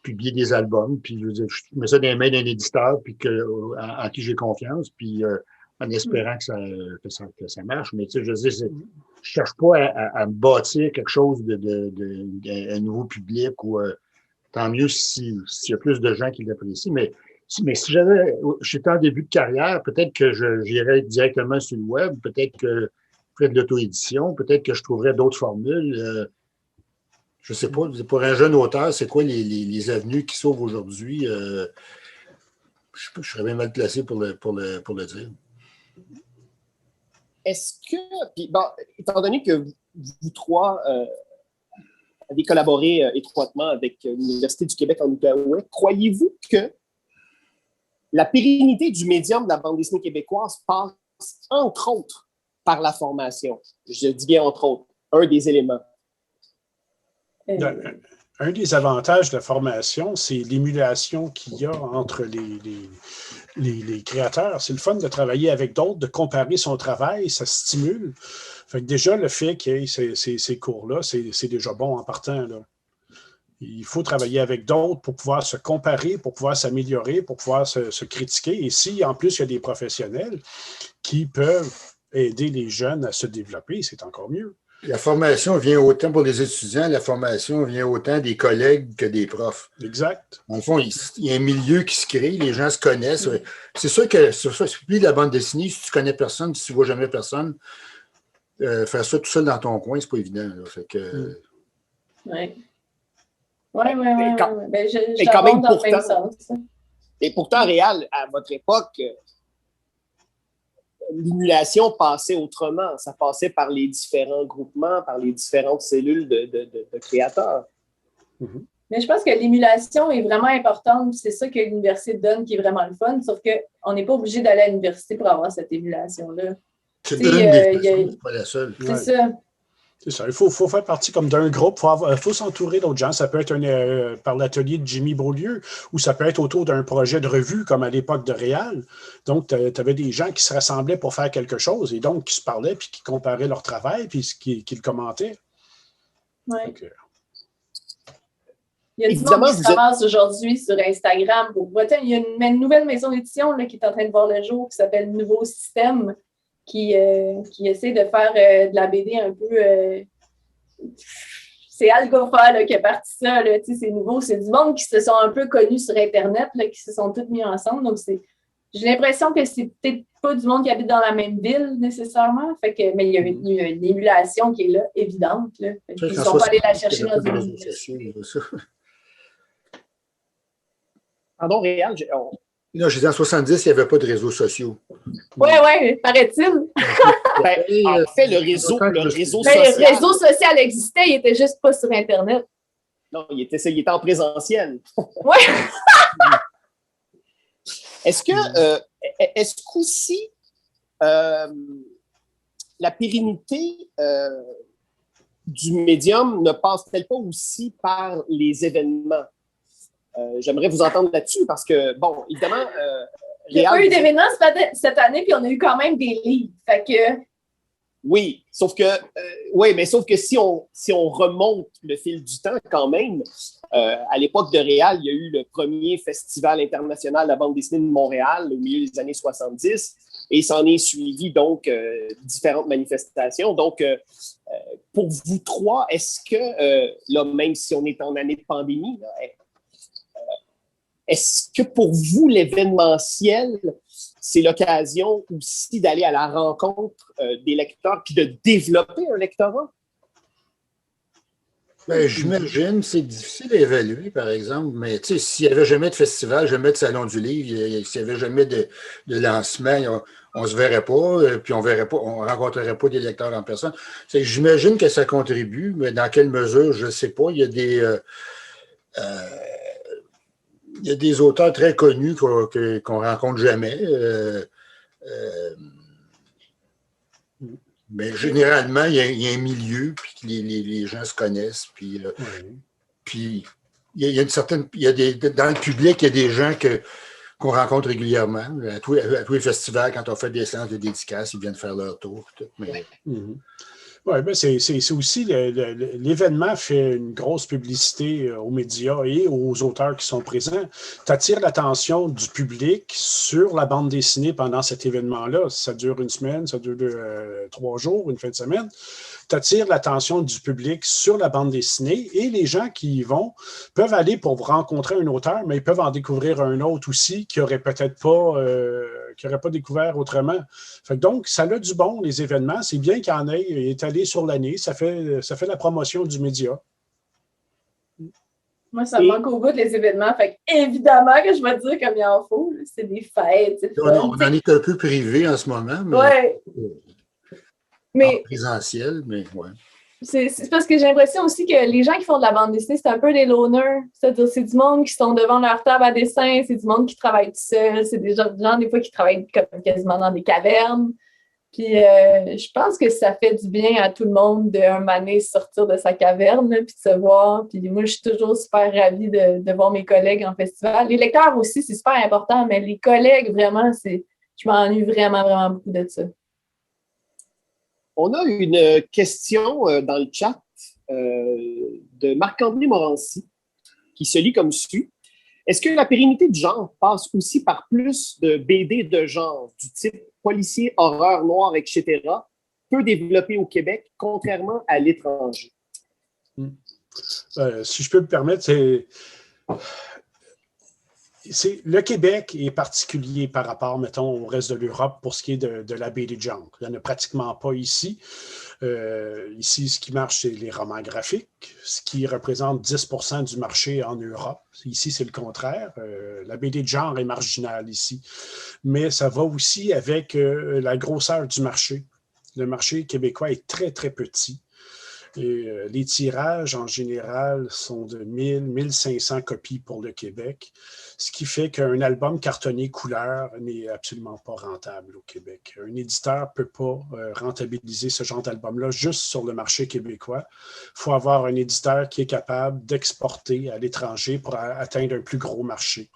publier des albums, puis je veux dire, je mets ça dans les mains d'un éditeur puis en qui j'ai confiance, puis en espérant que ça marche. Mais tu sais, je veux dire, je ne cherche pas à me bâtir quelque chose un nouveau public ou tant mieux s'il y a plus de gens qui l'apprécient. Mais si j'étais en début de carrière, peut-être que j'irais directement sur le web, peut-être que je ferais de l'auto-édition, peut-être que je trouverais d'autres formules. Je ne sais pas, pour un jeune auteur, c'est quoi les avenues qui s'ouvrent aujourd'hui? Je serais bien mal placé pour le dire. Est-ce que, puis bon, étant donné que vous trois avez collaboré étroitement avec l'Université du Québec en Outaouais, croyez-vous que la pérennité du médium de la bande dessinée québécoise passe, entre autres, par la formation? Je dis bien entre autres, un des éléments. Un des avantages de la formation, c'est l'émulation qu'il y a entre les créateurs. C'est le fun de travailler avec d'autres, de comparer son travail, ça stimule. Fait que déjà, le fait qu'il y ait ces cours-là, c'est déjà bon en partant, là. Il faut travailler avec d'autres pour pouvoir se comparer, pour pouvoir s'améliorer, pour pouvoir se critiquer. Et si, en plus, il y a des professionnels qui peuvent aider les jeunes à se développer, c'est encore mieux. La formation vient autant pour les étudiants, la formation vient autant des collègues que des profs. Exact. En fond, il y a un milieu qui se crée, les gens se connaissent. C'est sûr que c'est plus de la bande dessinée, si tu connais personne, si tu ne vois jamais personne, faire ça tout seul dans ton coin, c'est pas évident. Là. Fait que, Oui. Oui. Ben, mais quand même, dans plein de sens. Et pourtant, Réal, à votre époque, l'émulation passait autrement. Ça passait par les différents groupements, par les différentes cellules de créateurs. Mm-hmm. Mais je pense que l'émulation est vraiment importante. C'est ça que l'université donne qui est vraiment le fun, sauf qu'on n'est pas obligé d'aller à l'université pour avoir cette émulation-là. C'est pas la seule. C'est ça. C'est ça. Il faut faire partie comme d'un groupe. Il faut s'entourer d'autres gens. Ça peut être par l'atelier de Jimmy Beaulieu ou ça peut être autour d'un projet de revue comme à l'époque de Réal. Donc, tu avais des gens qui se rassemblaient pour faire quelque chose et donc qui se parlaient puis qui comparaient leur travail puis qui le commentaient. Oui. Donc, il y a du monde qui se ramasse aujourd'hui sur Instagram. Il y a une nouvelle maison d'édition qui est en train de voir le jour qui s'appelle Nouveau Système. Qui essaie de faire de la BD un peu... c'est Algofa qui a parti ça. C'est nouveau. C'est du monde qui se sont un peu connus sur Internet, qui se sont tous mis ensemble. Donc, j'ai l'impression que c'est peut-être pas du monde qui habite dans la même ville nécessairement. Mais il y a une émulation qui est là, évidente. Là. Ils ne sont pas allés la chercher dans une université. Pardon, Réal? Non, je disais en 70, il n'y avait pas de réseaux sociaux. Oui, paraît-il. En fait, le réseau social... Le réseau social existait, il n'était juste pas sur Internet. Non, il était en présentiel. Oui. Est-ce qu'aussi la pérennité du médium ne passe-t-elle pas aussi par les événements? J'aimerais vous entendre là-dessus parce que, bon, évidemment... il n'y a pas eu d'événements cette année, puis on a eu quand même des livres. Fait que... Oui, sauf que si on remonte le fil du temps quand même, à l'époque de Réal, il y a eu le premier festival international de la bande dessinée de Montréal au milieu des années 70 et s'en est suivi donc différentes manifestations. Donc, pour vous trois, est-ce que, là, même si on est en année de pandémie, là, est-ce que pour vous, l'événementiel, c'est l'occasion aussi d'aller à la rencontre des lecteurs puis de développer un lectorat? Ben, j'imagine, c'est difficile à évaluer, par exemple, mais s'il n'y avait jamais de festival, jamais de salon du livre, s'il n'y avait jamais de lancement, on ne se verrait pas, puis on ne rencontrerait pas des lecteurs en personne. J'imagine que ça contribue, mais dans quelle mesure, je ne sais pas. Il y a des auteurs très connus qu'on ne rencontre jamais. Mais généralement, il y a un milieu, puis les gens se connaissent. Puis il y a une certaine. Dans le public, il y a des gens qu'on rencontre régulièrement. À tous les festivals, quand on fait des séances de dédicaces, ils viennent faire leur tour. Tout, mais... Oui, ben c'est aussi l'événement fait une grosse publicité aux médias et aux auteurs qui sont présents. Tu attires l'attention du public sur la bande dessinée pendant cet événement-là. Ça dure une semaine, ça dure 3 jours, une fin de semaine. Tu attires l'attention du public sur la bande dessinée et les gens qui y vont peuvent aller pour rencontrer un auteur, mais ils peuvent en découvrir un autre aussi qui n'aurait peut-être pas, qui n'aurait pas découvert autrement. Donc, ça a du bon, les événements. C'est bien qu'il y en ait étalé sur l'année. Ça fait la promotion du média. Moi, ça me manque au bout les événements. Fait évidemment que je vais dire comme il en faut. C'est des fêtes. On en est un peu privé en ce moment, mais, en présentiel, mais ouais. C'est parce que j'ai l'impression aussi que les gens qui font de la bande dessinée, c'est un peu des loners. C'est-à-dire, c'est du monde qui sont devant leur table à dessin, c'est du monde qui travaille tout seul, c'est des gens des fois qui travaillent quasiment dans des cavernes. Puis je pense que ça fait du bien à tout le monde d'un moment donné sortir de sa caverne, là, puis de se voir. Puis moi, je suis toujours super ravie de voir mes collègues en festival. Les lecteurs aussi, c'est super important, mais les collègues, vraiment, je m'ennuie vraiment, vraiment beaucoup de ça. On a une question dans le chat de Marc-André Morancy qui se lit comme suit. Est-ce que la pérennité du genre passe aussi par plus de BD de genre, du type policier, horreur, noir, etc., peu développé au Québec, contrairement à l'étranger? Si je peux me permettre, le Québec est particulier par rapport, mettons, au reste de l'Europe pour ce qui est de la BD de genre. Il n'y en a pratiquement pas ici. Ici, ce qui marche, c'est les romans graphiques, ce qui représente 10% du marché en Europe. Ici, c'est le contraire. La BD de genre est marginale ici. Mais ça va aussi avec la grosseur du marché. Le marché québécois est très, très petit. Et les tirages, en général, sont de 1000, 1500 copies pour le Québec, ce qui fait qu'un album cartonné couleur n'est absolument pas rentable au Québec. Un éditeur ne peut pas rentabiliser ce genre d'album-là juste sur le marché québécois. Il faut avoir un éditeur qui est capable d'exporter à l'étranger pour atteindre un plus gros marché.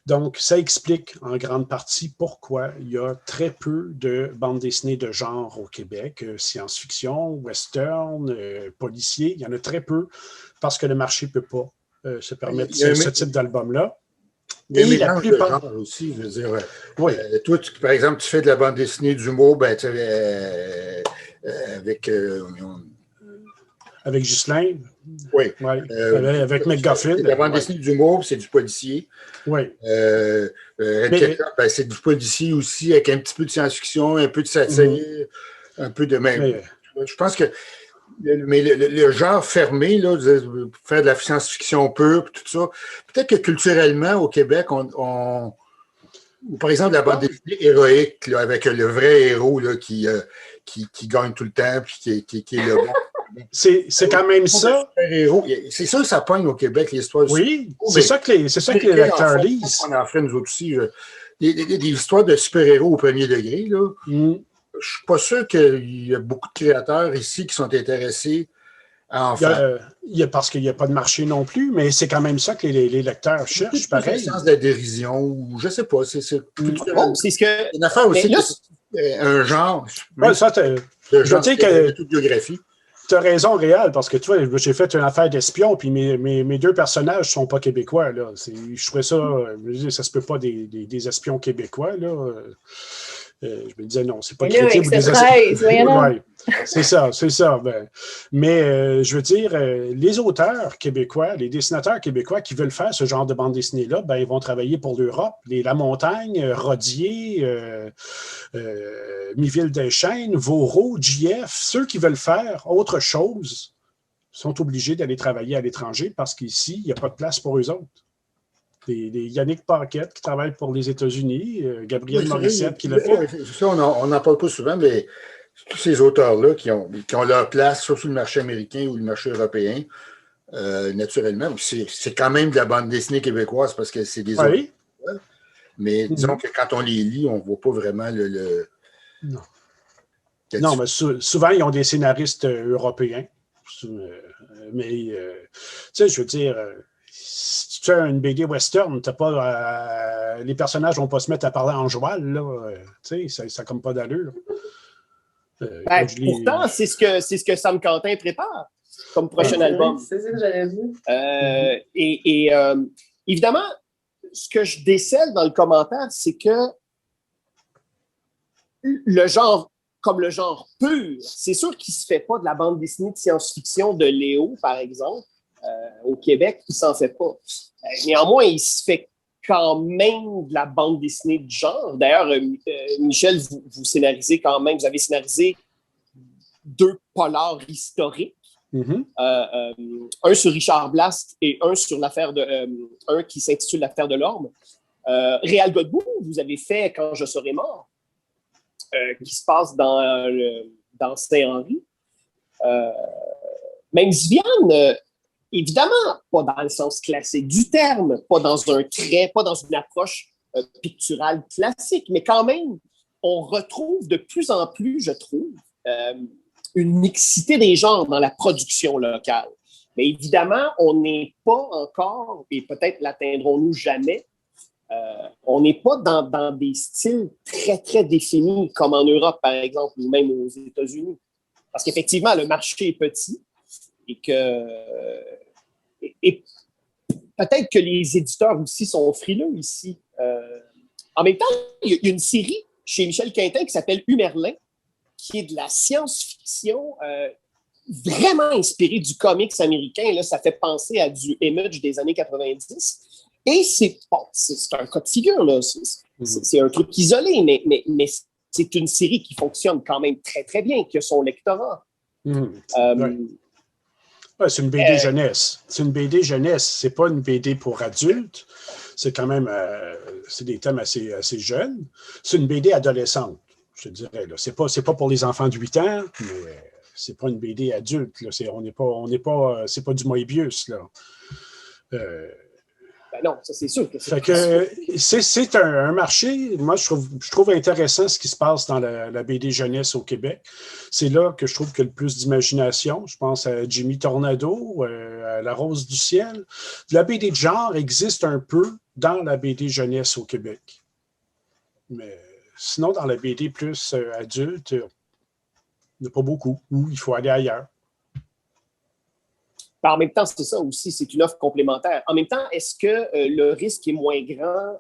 Donc, ça explique en grande partie pourquoi il y a très peu de bandes dessinées de genre au Québec. Science-fiction, western, policier, il y en a très peu parce que le marché ne peut pas se permettre ce type d'album-là. Il y a un mélange de genre aussi, je veux dire. Oui. Toi, par exemple, tu fais de la bande dessinée d'humour, avec Ghislain. Oui. Ouais. Avec McGuffin. La bande dessinée d'humour, c'est du policier. Oui. C'est du policier aussi, avec un petit peu de science-fiction, un peu de satire, un peu de même. Je pense que le genre fermé, là, faire de la science-fiction pure, tout ça, peut-être que culturellement, au Québec, par exemple, la bande dessinée héroïque, là, avec le vrai héros là, qui gagne tout le temps, puis qui est le bon. C'est quand même ça. C'est ça que ça pogne au Québec, l'histoire du Oui, c'est ça que les lecteurs lisent. On en fait, nous autres aussi. Des histoires de super-héros au premier degré, là. Je ne suis pas sûr qu'il y a beaucoup de créateurs ici qui sont intéressés à en faire. Parce qu'il n'y a pas de marché non plus, mais c'est quand même ça que les lecteurs cherchent, pareil. Le sens de la dérision, ou je ne sais pas. C'est une affaire aussi, un genre. De toute biographie. Tu as raison, Réal, parce que tu vois, j'ai fait une affaire d'espion, puis mes deux personnages ne sont pas québécois. Là. Je trouvais ça, ça se peut pas des espions québécois. Là. Je me disais non, c'est pas crédible. Ouais, c'est ça. Mais je veux dire, les auteurs québécois, les dessinateurs québécois qui veulent faire ce genre de bande dessinée-là, ils vont travailler pour l'Europe. La Montagne, Rodier, Miville-Deschênes, Vauraux, JF, ceux qui veulent faire autre chose sont obligés d'aller travailler à l'étranger parce qu'ici, il n'y a pas de place pour eux autres. Des Yannick Paquette qui travaille pour les États-Unis, Gabriel Morissette qui le fait. Ça, on n'en parle pas souvent, mais tous ces auteurs-là qui ont leur place, soit sur le marché américain ou le marché européen, naturellement. C'est quand même de la bande dessinée québécoise parce que c'est des auteurs. Mais disons que quand on les lit, on ne voit pas vraiment le Non, mais souvent, ils ont des scénaristes européens. Mais, tu sais, je veux dire... si tu fais une BD western, les personnages ne vont pas se mettre à parler en joual, là. Ça n'a comme pas d'allure. Pourtant, c'est ce que Sam Quentin prépare comme prochain album. C'est ça que j'allais dire. Évidemment, ce que je décèle dans le commentaire, c'est que le genre, comme le genre pur, c'est sûr qu'il ne se fait pas de la bande dessinée de science-fiction de Léo, par exemple, au Québec, il ne s'en fait pas. Néanmoins, il se fait quand même de la bande dessinée de genre. D'ailleurs, Michel, vous scénarisez quand même, vous avez scénarisé 2 polars historiques. Mm-hmm. Un sur Richard Blast et un sur un qui s'intitule L'affaire de l'Orme. Réal Godbout, vous avez fait Quand je serai mort, qui se passe dans Saint-Henri. Même Viviane, évidemment, pas dans le sens classique du terme, pas dans un trait, pas dans une approche picturale classique, mais quand même, on retrouve de plus en plus, je trouve, une mixité des genres dans la production locale. Mais évidemment, on n'est pas encore, et peut-être l'atteindrons-nous jamais, on n'est pas dans des styles très, très définis, comme en Europe, par exemple, ou même aux États-Unis. Parce qu'effectivement, le marché est petit et et peut-être que les éditeurs aussi sont frileux ici. En même temps, il y a une série chez Michel Quintin qui s'appelle Humerlin, qui est de la science-fiction vraiment inspirée du comics américain. Là, ça fait penser à du Image des années 90. Et c'est un cas de figure, là. C'est un truc isolé, mais c'est une série qui fonctionne quand même très, très bien, qui a son lectorat. Ouais, c'est une BD jeunesse. C'est une BD jeunesse. C'est pas une BD pour adultes. C'est quand même c'est des thèmes assez jeunes. C'est une BD adolescente, je te dirais. Là. C'est pas pour les enfants de 8 ans, mais c'est pas une BD adulte. Là. C'est pas du Moebius, là. Non, ça c'est sûr. C'est un marché, moi je trouve intéressant ce qui se passe dans la BD jeunesse au Québec. C'est là que je trouve qu'il y a le plus d'imagination. Je pense à Jimmy Tornado, à La Rose du Ciel. La BD de genre existe un peu dans la BD jeunesse au Québec. Mais sinon, dans la BD plus adulte, il n'y en a pas beaucoup. Ou il faut aller ailleurs. En même temps, c'est ça aussi, c'est une offre complémentaire. En même temps, est-ce que le risque est moins grand?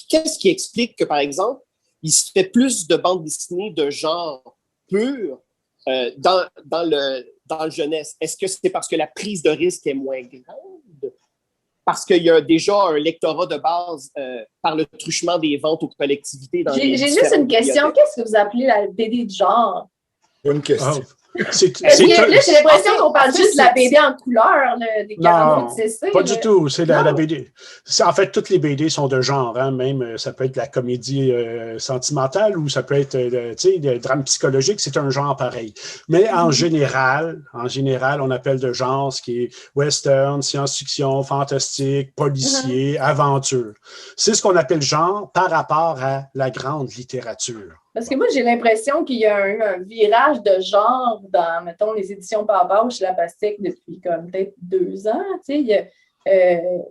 Qu'est-ce qui explique que, par exemple, il se fait plus de bandes dessinées de genre pur dans le jeunesse? Est-ce que c'est parce que la prise de risque est moins grande? Parce qu'il y a déjà un lectorat de base par le truchement des ventes aux collectivités. J'ai juste une question. Qu'est-ce que vous appelez la BD de genre? Bonne question. Là, j'ai l'impression qu'on parle juste de la BD en couleur, là, des 40 non, c'est pas du tout. C'est la BD. En fait, toutes les BD sont de genre. Hein, même, ça peut être de la comédie sentimentale ou ça peut être le drame psychologique. C'est un genre pareil. Mais en général, on appelle de genre ce qui est western, science-fiction, fantastique, policier, aventure. C'est ce qu'on appelle genre par rapport à la grande littérature. Parce que moi, j'ai l'impression qu'il y a un virage de genre dans, mettons, les éditions Papa chez La Pastèque depuis comme peut-être 2 ans. Tu sais, il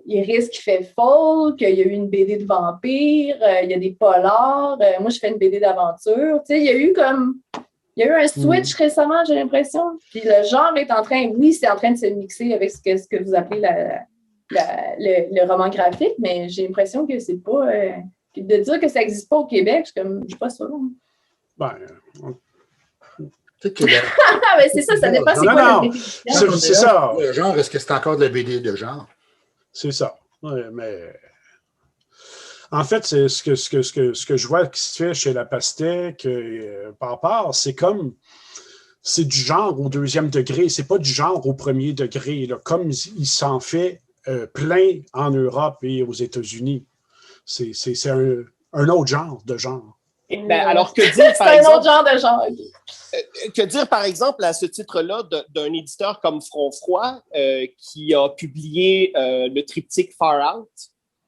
y a Risque qui fait folk, il y a eu une BD de vampire, il y a des polars. Moi, je fais une BD d'aventure. Tu sais, il y a eu un switch récemment, j'ai l'impression. Puis le genre est c'est en train de se mixer avec ce que vous appelez le roman graphique, mais j'ai l'impression que c'est pas... de dire que ça n'existe pas au Québec, je ne suis pas sûre. Mais c'est ça dépend c'est quoi la définition. C'est ça. Le genre, est-ce que c'est encore de la BD de genre? C'est ça. Ouais, mais en fait, c'est ce que je vois qui se fait chez La Pastèque, c'est du genre au 2e degré, c'est pas du genre au 1er degré, là, comme il s'en fait plein en Europe et aux États-Unis. C'est un autre genre de genre. Alors, que dire, par exemple... un autre genre de genre. Que dire, par exemple, à ce titre-là, d'un éditeur comme Front Froid, qui a publié le triptyque Far Out,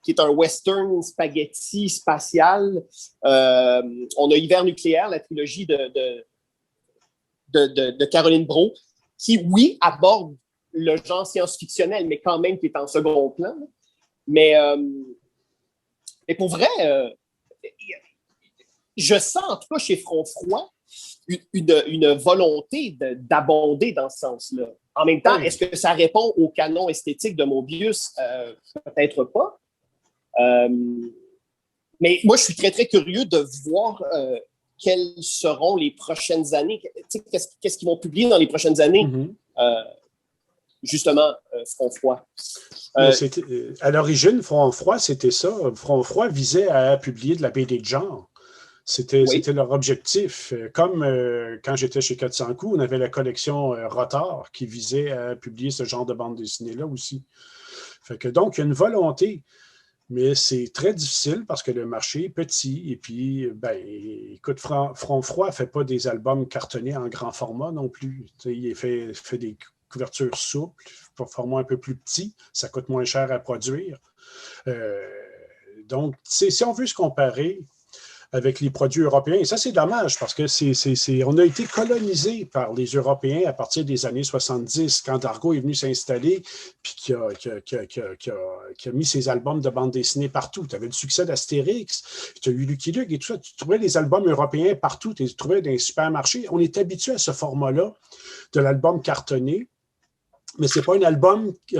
qui est un western spaghetti spatial. On a Hiver nucléaire, la trilogie de Caroline Brault, qui, oui, aborde le genre science-fictionnel, mais quand même qui est en second plan. Mais pour vrai, je sens en tout cas chez Front Froid une volonté d'abonder dans ce sens-là. En même temps, est-ce que ça répond au canon esthétique de Mobius? Peut-être pas. Mais moi, je suis très, très curieux de voir quelles seront les prochaines années. Qu'est-ce qu'ils vont publier dans les prochaines années? Justement, Front Froid. À l'origine, Front Froid, c'était ça. Front Froid visait à publier de la BD de genre. C'était leur objectif. Comme quand j'étais chez 400 coups, on avait la collection Rotar qui visait à publier ce genre de bande dessinée-là aussi. Fait que, donc, il y a une volonté, mais c'est très difficile parce que le marché est petit. Et puis, écoute, Front Froid ne fait pas des albums cartonnés en grand format non plus. Il fait des couvertures souples, pour format un peu plus petit. Ça coûte moins cher à produire. Donc, si on veut se comparer avec les produits européens. Et ça, c'est dommage parce que on a été colonisé par les Européens à partir des années 70, quand Dargaud est venu s'installer puis qui a mis ses albums de bande dessinée partout. Tu avais le succès d'Astérix, tu as eu Lucky Luke et tout ça. Tu trouvais les albums européens partout, tu les trouvais dans les supermarchés. On est habitué à ce format-là de l'album cartonné, mais ce n'est pas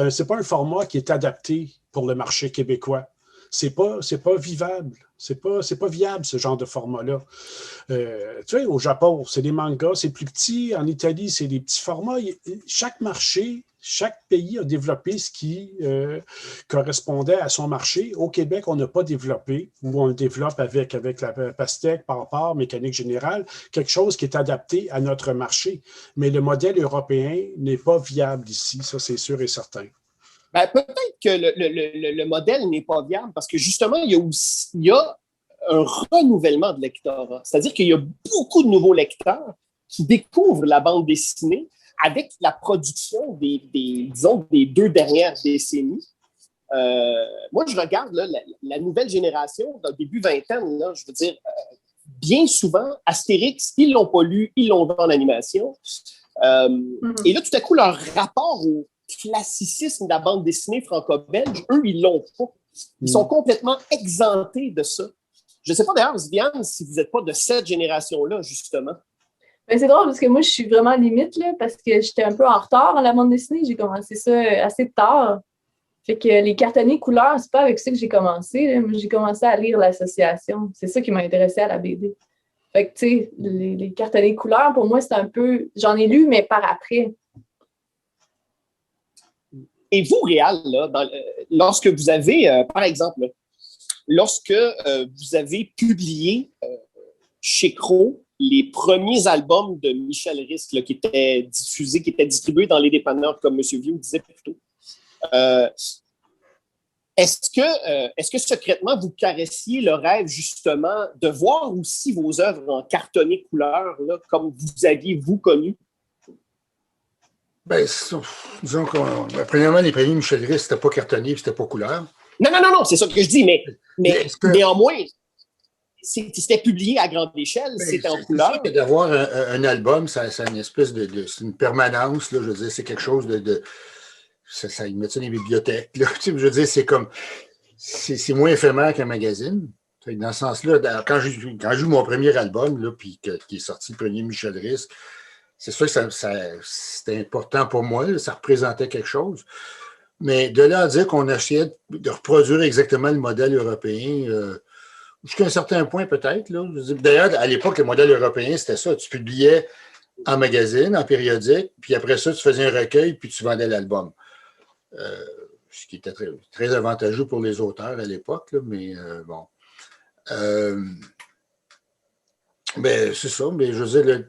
c'est pas un format qui est adapté pour le marché québécois. C'est pas vivable. C'est pas viable, ce genre de format-là. Tu sais, au Japon, c'est des mangas, c'est plus petit. En Italie, c'est des petits formats. Chaque marché, chaque pays a développé ce qui correspondait à son marché. Au Québec, on n'a pas développé, ou on le développe avec la pastèque, par mécanique générale, quelque chose qui est adapté à notre marché. Mais le modèle européen n'est pas viable ici, ça c'est sûr et certain. Peut-être que le modèle n'est pas viable parce que justement, il y a un renouvellement de lectorat. C'est-à-dire qu'il y a beaucoup de nouveaux lecteurs qui découvrent la bande dessinée avec la production des 2 dernières décennies. Moi, je regarde là, la nouvelle génération, dans le début vingtaine, là, je veux dire, bien souvent, Astérix, ils ne l'ont pas lu, ils l'ont vu en animation. Et là, tout à coup, leur rapport au classicisme de la bande dessinée franco-belge, eux, ils l'ont pas. Ils sont complètement exemptés de ça. Je ne sais pas d'ailleurs, Viviane, si vous n'êtes pas de cette génération-là, justement. Mais c'est drôle parce que moi, je suis vraiment limite, là, parce que j'étais un peu en retard à la bande dessinée. J'ai commencé ça assez tard. Fait que les cartonnés couleurs, c'est pas avec ça que j'ai commencé. Là. J'ai commencé à lire l'association. C'est ça qui m'a intéressée à la BD. Fait que, tu sais, les cartonnés couleurs, pour moi, c'est un peu... J'en ai lu, mais par après. Et vous, Réal, là, lorsque vous avez, par exemple, lorsque vous avez publié chez Crow les premiers albums de Michel Rist là, qui étaient diffusés, qui étaient distribués dans les dépanneurs, comme M. Vieux disait plus tôt, est-ce que secrètement, vous caressiez le rêve, justement, de voir aussi vos œuvres en cartonné couleur, là, comme vous aviez, vous, connu? Disons que, premièrement, les premiers Michel Rist, c'était pas cartonné et c'était pas couleur. Non, c'est ça que je dis, mais néanmoins, c'était publié à grande échelle, c'était en couleur. C'est sûr que d'avoir un album, ça a une espèce c'est une permanence, là, je veux dire, c'est quelque chose ça, ils mettent ça dans les bibliothèques, là, je veux dire, c'est comme, c'est moins éphémère qu'un magazine. Dans ce sens-là, quand j'ai eu mon premier album, là, puis qui est sorti le premier Michel Rist, c'est sûr que c'était important pour moi, là, ça représentait quelque chose. Mais de là à dire qu'on essayait de reproduire exactement le modèle européen, jusqu'à un certain point peut-être. D'ailleurs, à l'époque, le modèle européen, c'était ça. Tu publiais en magazine, en périodique, puis après ça, tu faisais un recueil, puis tu vendais l'album. Ce qui était très, très avantageux pour les auteurs à l'époque, là, mais bon. Mais c'est ça, mais je veux dire,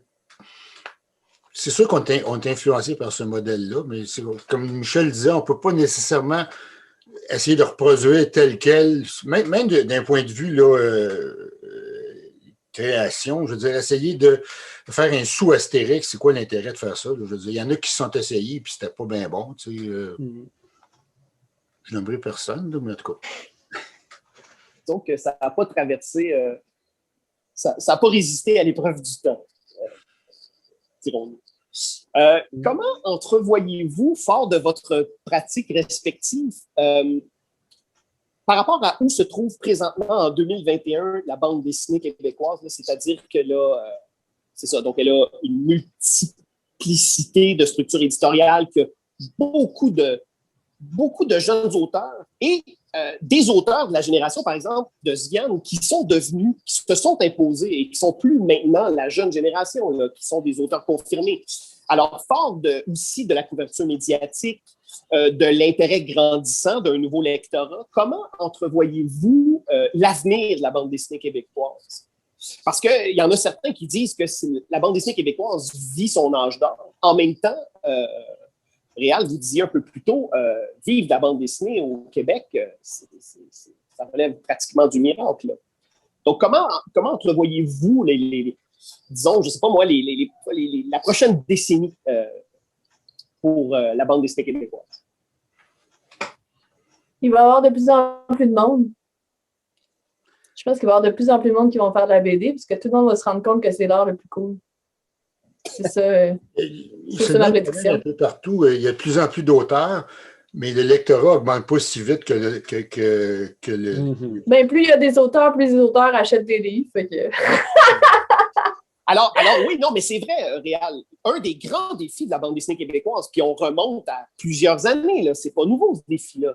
c'est sûr qu'on est influencé par ce modèle-là, mais comme Michel disait, on ne peut pas nécessairement essayer de reproduire tel quel, même d'un point de vue là, création, je veux dire, essayer de faire un sous-Astérix, c'est quoi l'intérêt de faire ça? Là? Je veux dire, il y en a qui se sont essayés puis c'était pas bien bon. Tu sais, je n'aimerais personne, là, mais en tout cas. Donc, ça n'a pas traversé, ça n'a pas résisté à l'épreuve du temps, dirons-nous. Comment entrevoyez-vous, fort de votre pratique respective, par rapport à où se trouve présentement en 2021 la bande dessinée québécoise, c'est-à-dire que là, c'est ça. Donc, elle a une multiplicité de structures éditoriales que beaucoup de jeunes auteurs et des auteurs de la génération, par exemple, de Sviane, qui se sont imposés et qui sont plus maintenant la jeune génération, là, qui sont des auteurs confirmés. Alors, fort aussi de la couverture médiatique, de l'intérêt grandissant d'un nouveau lectorat, comment entrevoyez-vous l'avenir de la bande dessinée québécoise? Parce qu'il y en a certains qui disent que la bande dessinée québécoise vit son âge d'or. En même temps, Réal, vous disiez un peu plus tôt, vivre de la bande dessinée au Québec, ça relève pratiquement du miracle, là. Donc, comment entrevoyez-vous disons, je ne sais pas moi, la prochaine décennie pour la bande dessinée québécoise? Il va y avoir de plus en plus de monde. Je pense qu'il va y avoir de plus en plus de monde qui vont faire de la BD, parce que tout le monde va se rendre compte que c'est l'art le plus cool. C'est ça. C'est ma prédiction. Un peu partout, il y a de plus en plus d'auteurs, mais le lectorat n'augmente pas si vite que le. Ben, plus il y a des auteurs, plus les auteurs achètent des livres. Fait que... Alors, oui, non, mais c'est vrai, Réal. Un des grands défis de la bande dessinée québécoise, puis on remonte à plusieurs années, là, c'est pas nouveau ce défi-là,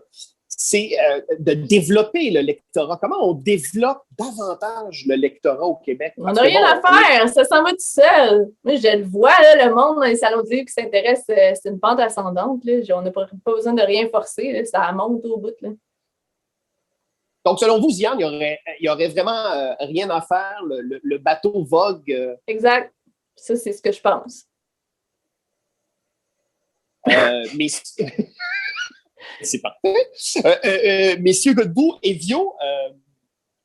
c'est de développer le lectorat. Comment on développe davantage le lectorat au Québec? On n'a rien à faire, ça s'en va tout seul. Moi, je le vois, là, le monde dans les salons de livres qui s'intéresse, c'est une pente ascendante. Là. On n'a pas besoin de rien forcer, là, ça monte au bout. Là. Donc, selon vous, Ziane, il y aurait vraiment rien à faire, le bateau vogue. Exact. Ça, c'est ce que je pense. Mais c'est parfait. Messieurs Godbout et Vio,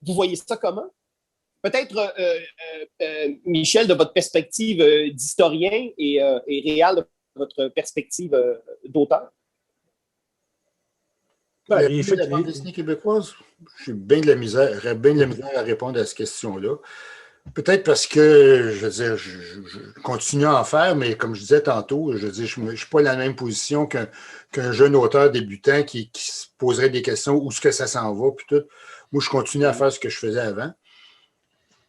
vous voyez ça comment? Peut-être, Michel, de votre perspective d'historien et Réal, de votre perspective d'auteur. La bande dessinée québécoise, j'ai bien de la misère à répondre à cette question-là. Peut-être parce que, je veux dire, je continue à en faire, mais comme je disais tantôt, je veux dire, je ne suis pas dans la même position qu'un jeune auteur débutant qui se poserait des questions, où est-ce que ça s'en va, puis tout. Moi, je continue à faire ce que je faisais avant,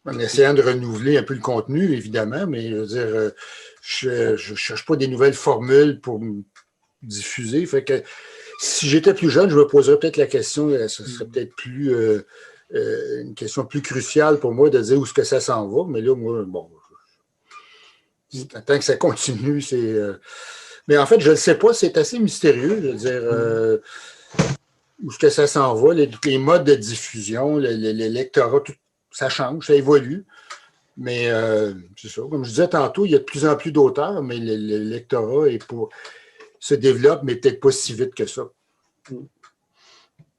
en essayant de renouveler un peu le contenu, évidemment, mais je veux dire, je ne cherche pas des nouvelles formules pour me diffuser. Fait que si j'étais plus jeune, je me poserais peut-être la question, ce serait peut-être plus une question plus cruciale pour moi de dire où est-ce que ça s'en va. Mais là, moi, bon, tant que ça continue, c'est... mais en fait, je ne le sais pas, c'est assez mystérieux, je veux dire, où est-ce que ça s'en va, les modes de diffusion, les lectorats, tout, ça change, ça évolue. Mais c'est ça, comme je disais tantôt, il y a de plus en plus d'auteurs, mais le lectorat se développe, mais peut-être pas si vite que ça.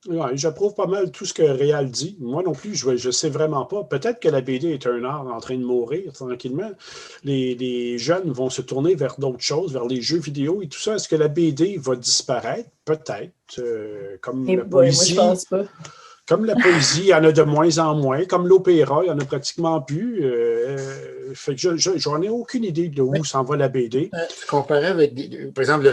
Ouais, j'approuve pas mal tout ce que Réal dit. Moi non plus, je ne sais vraiment pas. Peut-être que la BD est un art en train de mourir tranquillement. Les jeunes vont se tourner vers d'autres choses, vers les jeux vidéo et tout ça. Est-ce que la BD va disparaître? Peut-être. Comme la poésie. Moi, je pense pas. Comme la poésie, il y en a de moins en moins. Comme l'opéra, il n'y en a pratiquement plus. Fait que j'en ai aucune idée de où s'en va la BD. Tu comparais avec, par exemple,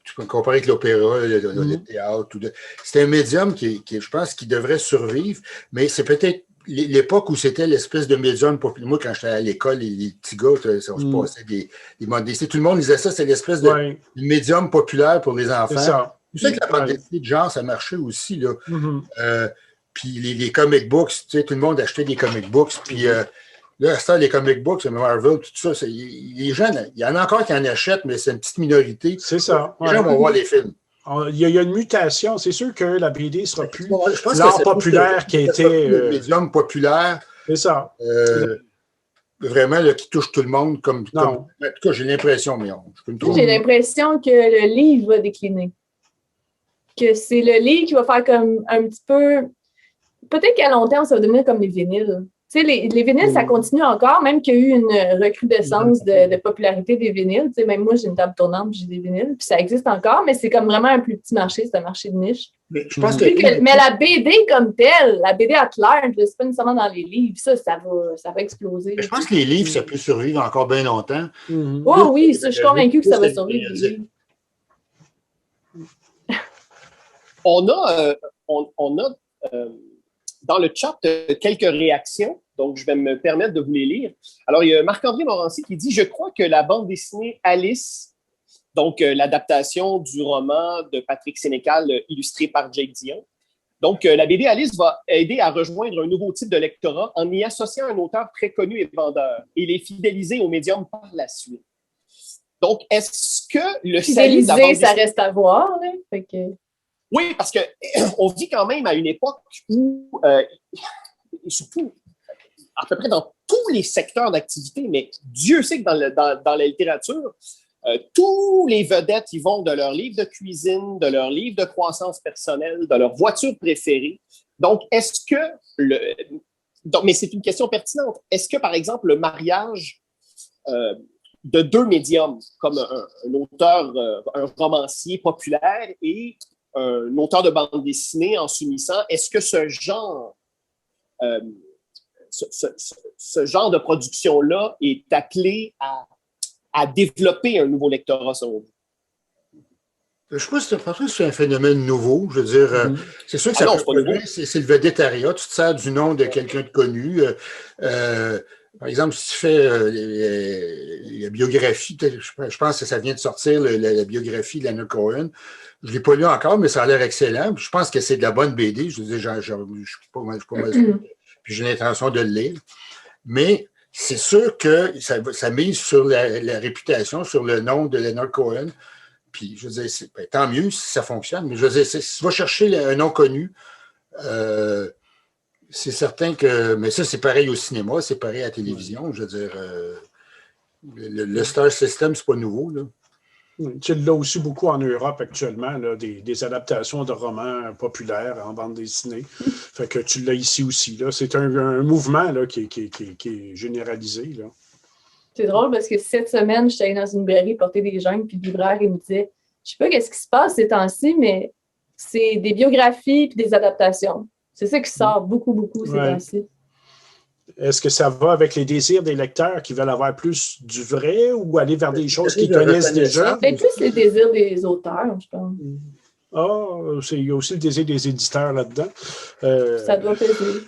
tu peux comparer avec l'opéra, le théâtre. C'est un médium qui, je pense, qui devrait survivre, mais c'est peut-être l'époque où c'était l'espèce de médium populaire. Moi, quand j'étais à l'école, les petits gars, on se passait des bandes dessinées. Tout le monde disait ça, c'est l'espèce de médium populaire pour les enfants. C'est ça. Tu sais que la bande dessinée de genre, ça marchait aussi, là. Puis les comic books, tu sais, tout le monde achetait des comic books. Puis là, ça, les comic books, Marvel, tout ça, les gens, il y en a encore qui en achètent, mais c'est une petite minorité. C'est ça. Les gens vont voir les films. Il y a une mutation. C'est sûr que la BD ne sera plus l'art populaire qui a été... Le médium populaire. C'est ça. Vraiment, là, qui touche tout le monde. En tout cas, j'ai l'impression, mais je peux me tromper. J'ai l'impression que le livre va décliner. Que c'est le livre qui va faire comme un petit peu... Peut-être qu'à long terme, ça va devenir comme les vinyles. Tu sais, les vinyles, ça continue encore, même qu'il y a eu une recrudescence de popularité des vinyles. Tu sais, même moi, j'ai une table tournante, j'ai des vinyles, puis ça existe encore, mais c'est comme vraiment un plus petit marché, c'est un marché de niche. Mais je pense mais la BD comme telle, la BD at large, c'est pas nécessairement dans les livres, ça va exploser. Mais je pense que les livres, ça peut survivre encore bien longtemps. Oh oui, ça, je suis convaincue que ça va survivre. On a dans le chat quelques réactions. Donc, je vais me permettre de vous les lire. Alors, il y a Marc-André Morancy qui dit « Je crois que la bande dessinée Alice, donc l'adaptation du roman de Patrick Sénécal illustré par Jake Dion, donc, la BD Alice va aider à rejoindre un nouveau type de lectorat en y associant un auteur très connu et vendeur et les fidéliser au médium par la suite. » Donc, est-ce que le salut de la bande Fidéliser, ça dessinée... reste à voir, là. Fait que... Oui, parce qu'on vit quand même à une époque où, et surtout, à peu près dans tous les secteurs d'activité, mais Dieu sait que dans la littérature, tous les vedettes, ils vont de leur livre de cuisine, de leur livre de croissance personnelle, de leur voiture préférée. Donc, est-ce que mais c'est une question pertinente. Est-ce que, par exemple, le mariage de deux médiums, comme un auteur, un romancier populaire et un auteur de bande dessinée en s'unissant, est-ce que ce genre de production-là est appelé à développer un nouveau lectorat, selon vous? Je pense que c'est un phénomène nouveau. Je veux dire, c'est sûr que ça peut c'est le vedettariat. Tu te sers du nom de quelqu'un de connu. Par exemple, si tu fais la biographie, je pense que ça vient de sortir, la biographie de Leonard Cohen. Je ne l'ai pas lu encore, mais ça a l'air excellent. Je pense que c'est de la bonne BD. Je veux dire, je ne suis pas mal puis j'ai l'intention de le lire. Mais c'est sûr que ça mise sur la réputation, sur le nom de Leonard Cohen. Puis, je veux dire, tant mieux si ça fonctionne. Mais je veux dire, si tu vas chercher un nom connu, c'est certain que... Mais ça, c'est pareil au cinéma, c'est pareil à la télévision. Je veux dire, le Star System, c'est pas nouveau, là. Tu l'as aussi beaucoup en Europe actuellement, là, des adaptations de romans populaires en bande dessinée. Fait que tu l'as ici aussi. Là. C'est un mouvement là, qui est généralisé. Là. C'est drôle parce que cette semaine, j'étais allée dans une librairie porter des gènes, puis le libraire, il me disait « Je sais pas qu'est-ce qui se passe ces temps-ci, mais c'est des biographies puis des adaptations. C'est ça qui sort beaucoup ces temps-ci. » Est-ce que ça va avec les désirs des lecteurs qui veulent avoir plus du vrai ou aller vers des choses qu'ils connaissent déjà? C'est plus les désirs des auteurs, je pense. Il y a aussi le désir des éditeurs là-dedans. Ça doit peser.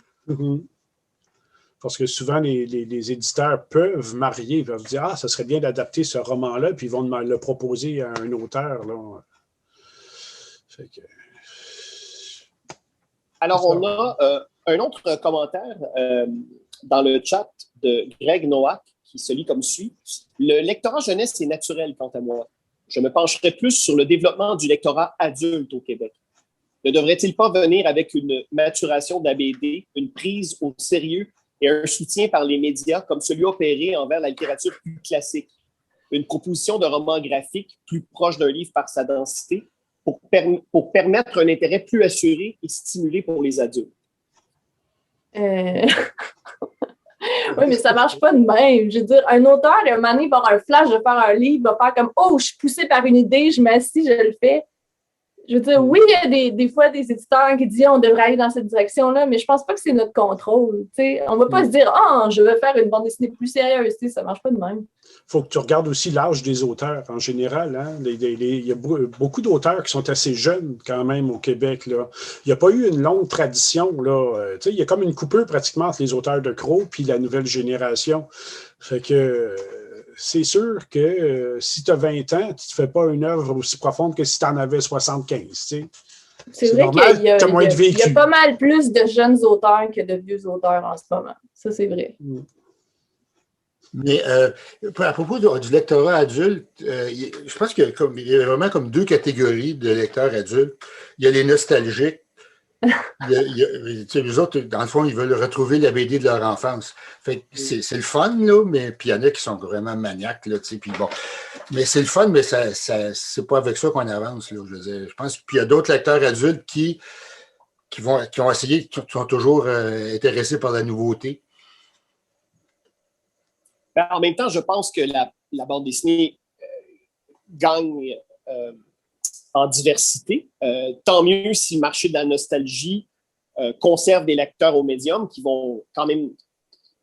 Parce que souvent, les éditeurs peuvent marier, ils peuvent dire « Ah, ça serait bien d'adapter ce roman-là », puis ils vont le proposer à un auteur. Là. Fait que... Alors, on a un autre commentaire dans le chat de Greg Noack qui se lit comme suit. « Le lectorat jeunesse est naturel, quant à moi. Je me pencherai plus sur le développement du lectorat adulte au Québec. Ne devrait-il pas venir avec une maturation de la BD, une prise au sérieux et un soutien par les médias comme celui opéré envers la littérature plus classique? Une proposition de roman graphique plus proche d'un livre par sa densité pour permettre un intérêt plus assuré et stimulé pour les adultes. » Oui, mais ça ne marche pas de même. Je veux dire, un auteur, un moment donné, va avoir un flash de faire un livre, va faire comme « Oh, je suis poussé par une idée, je m'assis, je le fais. » Je veux dire, oui, il y a des fois des éditeurs qui disent on devrait aller dans cette direction-là, mais je pense pas que c'est notre contrôle. T'sais. On ne va pas se dire je veux faire une bande dessinée plus sérieuse. Ça ne marche pas de même. Il faut que tu regardes aussi l'âge des auteurs en général. Hein? Il y a beaucoup d'auteurs qui sont assez jeunes quand même au Québec. Là. Il n'y a pas eu une longue tradition. Là. Il y a comme une coupure pratiquement entre les auteurs de Crow et la nouvelle génération. Fait que c'est sûr que si tu as 20 ans, tu ne te fais pas une œuvre aussi profonde que si tu en avais 75. T'sais. C'est vrai qu'il y a pas mal plus de jeunes auteurs que de vieux auteurs en ce moment. Ça, c'est vrai. Mais à propos du lectorat adulte, je pense qu'il y a vraiment comme deux catégories de lecteurs adultes. Il y a les nostalgiques. Les autres, dans le fond, ils veulent retrouver la BD de leur enfance. Fait que c'est le fun, là, mais puis il y en a qui sont vraiment maniaques, là, puis bon. Mais c'est le fun, mais c'est pas avec ça qu'on avance, là, je veux dire. Je pense. Puis il y a d'autres lecteurs adultes qui ont essayé, qui sont toujours intéressés par la nouveauté. En même temps, je pense que la bande dessinée gagne en diversité. Tant mieux si le marché de la nostalgie conserve des lecteurs au médium qui vont quand même,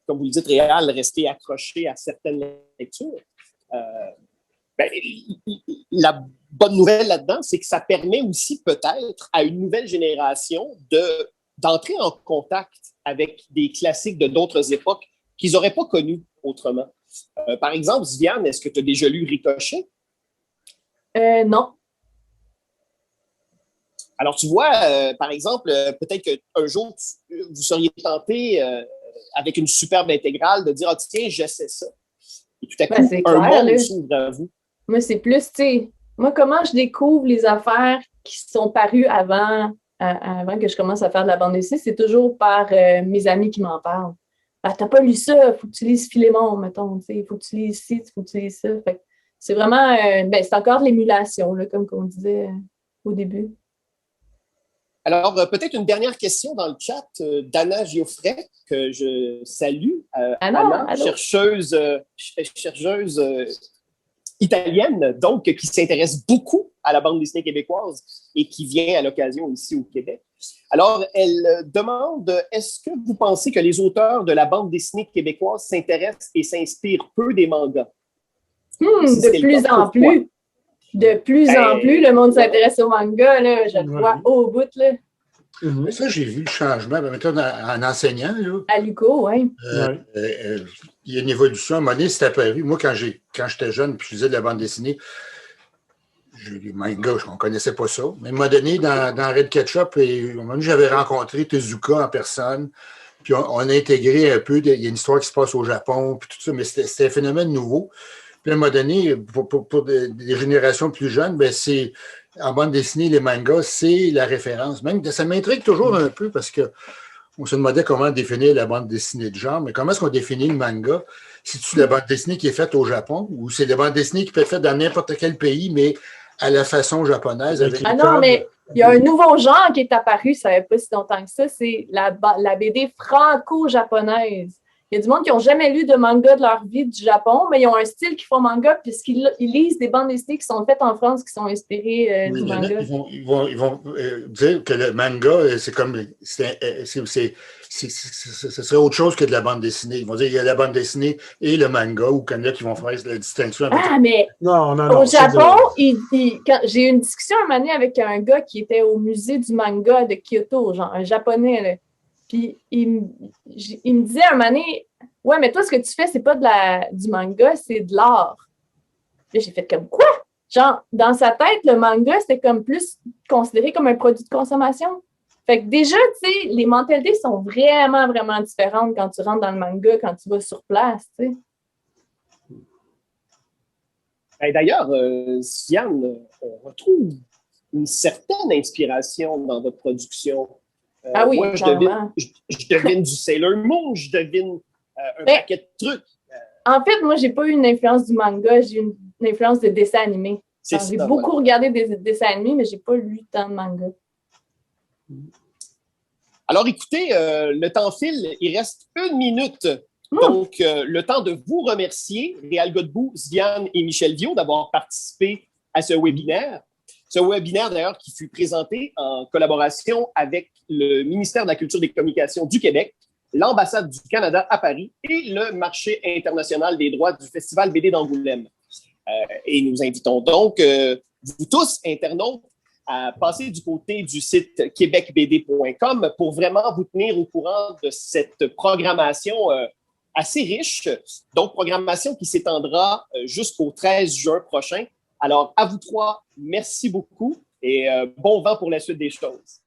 comme vous le dites, Réal, rester accrochés à certaines lectures. La bonne nouvelle là-dedans, c'est que ça permet aussi peut-être à une nouvelle génération de d'entrer en contact avec des classiques de d'autres époques qu'ils n'auraient pas connus autrement. Par exemple, Viviane, est-ce que tu as déjà lu Ricochet? Non. Alors, tu vois, par exemple, peut-être qu'un jour, vous seriez tenté, avec une superbe intégrale, de dire, ah, tiens, j'essaie ça. Et tout à coup, c'est un clair, monde là. s'ouvre à vous. Moi, c'est plus, tu sais, moi, comment je découvre les affaires qui sont parues avant que je commence à faire de la bande dessinée, c'est toujours par mes amis qui m'en parlent. Ah, t'as pas lu ça, faut que tu lises Philémon, mettons, tu sais, faut que tu lises ci, faut que tu lises ça. Fait que c'est vraiment, c'est encore de l'émulation, là, comme on disait au début. Alors, peut-être une dernière question dans le chat d'Anna Giuffret, que je salue. Anna, allô? chercheuse italienne, donc, qui s'intéresse beaucoup à la bande dessinée québécoise et qui vient à l'occasion ici au Québec. Alors, elle demande, est-ce que vous pensez que les auteurs de la bande dessinée québécoise s'intéressent et s'inspirent peu des mangas? De plus en plus. De plus en plus, le monde s'intéresse au manga, là, je le vois au bout. Là. Mais ça, j'ai vu le changement. Mettons, en enseignant, là, à l'UQO, oui. Il y a une évolution. À un moment donné, c'est apparu. Moi, quand j'étais jeune puis je faisais de la bande dessinée, les mangas, on ne connaissait pas ça. Mais à un moment donné, dans Red Ketchup, et, à un moment donné, j'avais rencontré Tezuka en personne. Puis on a intégré un peu, il y a une histoire qui se passe au Japon, puis tout ça, mais c'était un phénomène nouveau. Puis à un moment donné, pour des générations plus jeunes, ben c'est en bande dessinée, les mangas, c'est la référence. Même, ça m'intrigue toujours un peu parce qu'on se demandait comment définir la bande dessinée de genre, mais comment est-ce qu'on définit le manga? C'est-tu la bande dessinée qui est faite au Japon ou c'est la bande dessinée qui peut être faite dans n'importe quel pays, mais à la façon japonaise? Non, mais il y a un nouveau genre qui est apparu, ça ne fait pas si longtemps que ça, c'est la BD franco-japonaise. Il y a du monde qui n'ont jamais lu de manga de leur vie du Japon, mais ils ont un style qui font manga puisqu'ils lisent des bandes dessinées qui sont faites en France qui sont inspirées du manga. Ils vont dire que le manga, c'est comme. Ce serait autre chose que de la bande dessinée. Ils vont dire qu'il y a la bande dessinée et le manga, ou qu'il y en a qui vont faire la distinction. Mais non, au Japon, j'ai eu une discussion un moment donné avec un gars qui était au musée du manga de Kyoto, genre un japonais, là. Puis, il me disait un moment donné, ouais, mais toi, ce que tu fais, c'est pas du manga, c'est de l'art. Puis j'ai fait comme quoi? Genre, dans sa tête, le manga, c'était comme plus considéré comme un produit de consommation. Fait que déjà, tu sais, les mentalités sont vraiment, vraiment différentes quand tu rentres dans le manga, quand tu vas sur place, tu sais. D'ailleurs, Siane, on retrouve une certaine inspiration dans votre production. Ah oui, moi, je devine du Sailor Moon, je devine un paquet de trucs. En fait, moi, j'ai pas eu une influence du manga, j'ai eu une influence de dessin animé. J'ai beaucoup regardé des dessins animés, mais j'ai pas lu tant de manga. Alors, écoutez, le temps file, il reste 1 minute. Donc, le temps de vous remercier, Réal Godbout, Viviane et Michel Viaud, d'avoir participé à ce webinaire. Ce webinaire, d'ailleurs, qui fut présenté en collaboration avec le ministère de la Culture et des Communications du Québec, l'ambassade du Canada à Paris et le marché international des droits du Festival BD d'Angoulême. Et nous invitons donc vous tous, internautes, à passer du côté du site québecbd.com pour vraiment vous tenir au courant de cette programmation assez riche. Donc, programmation qui s'étendra jusqu'au 13 juin prochain. Alors, à vous trois, merci beaucoup et bon vent pour la suite des choses.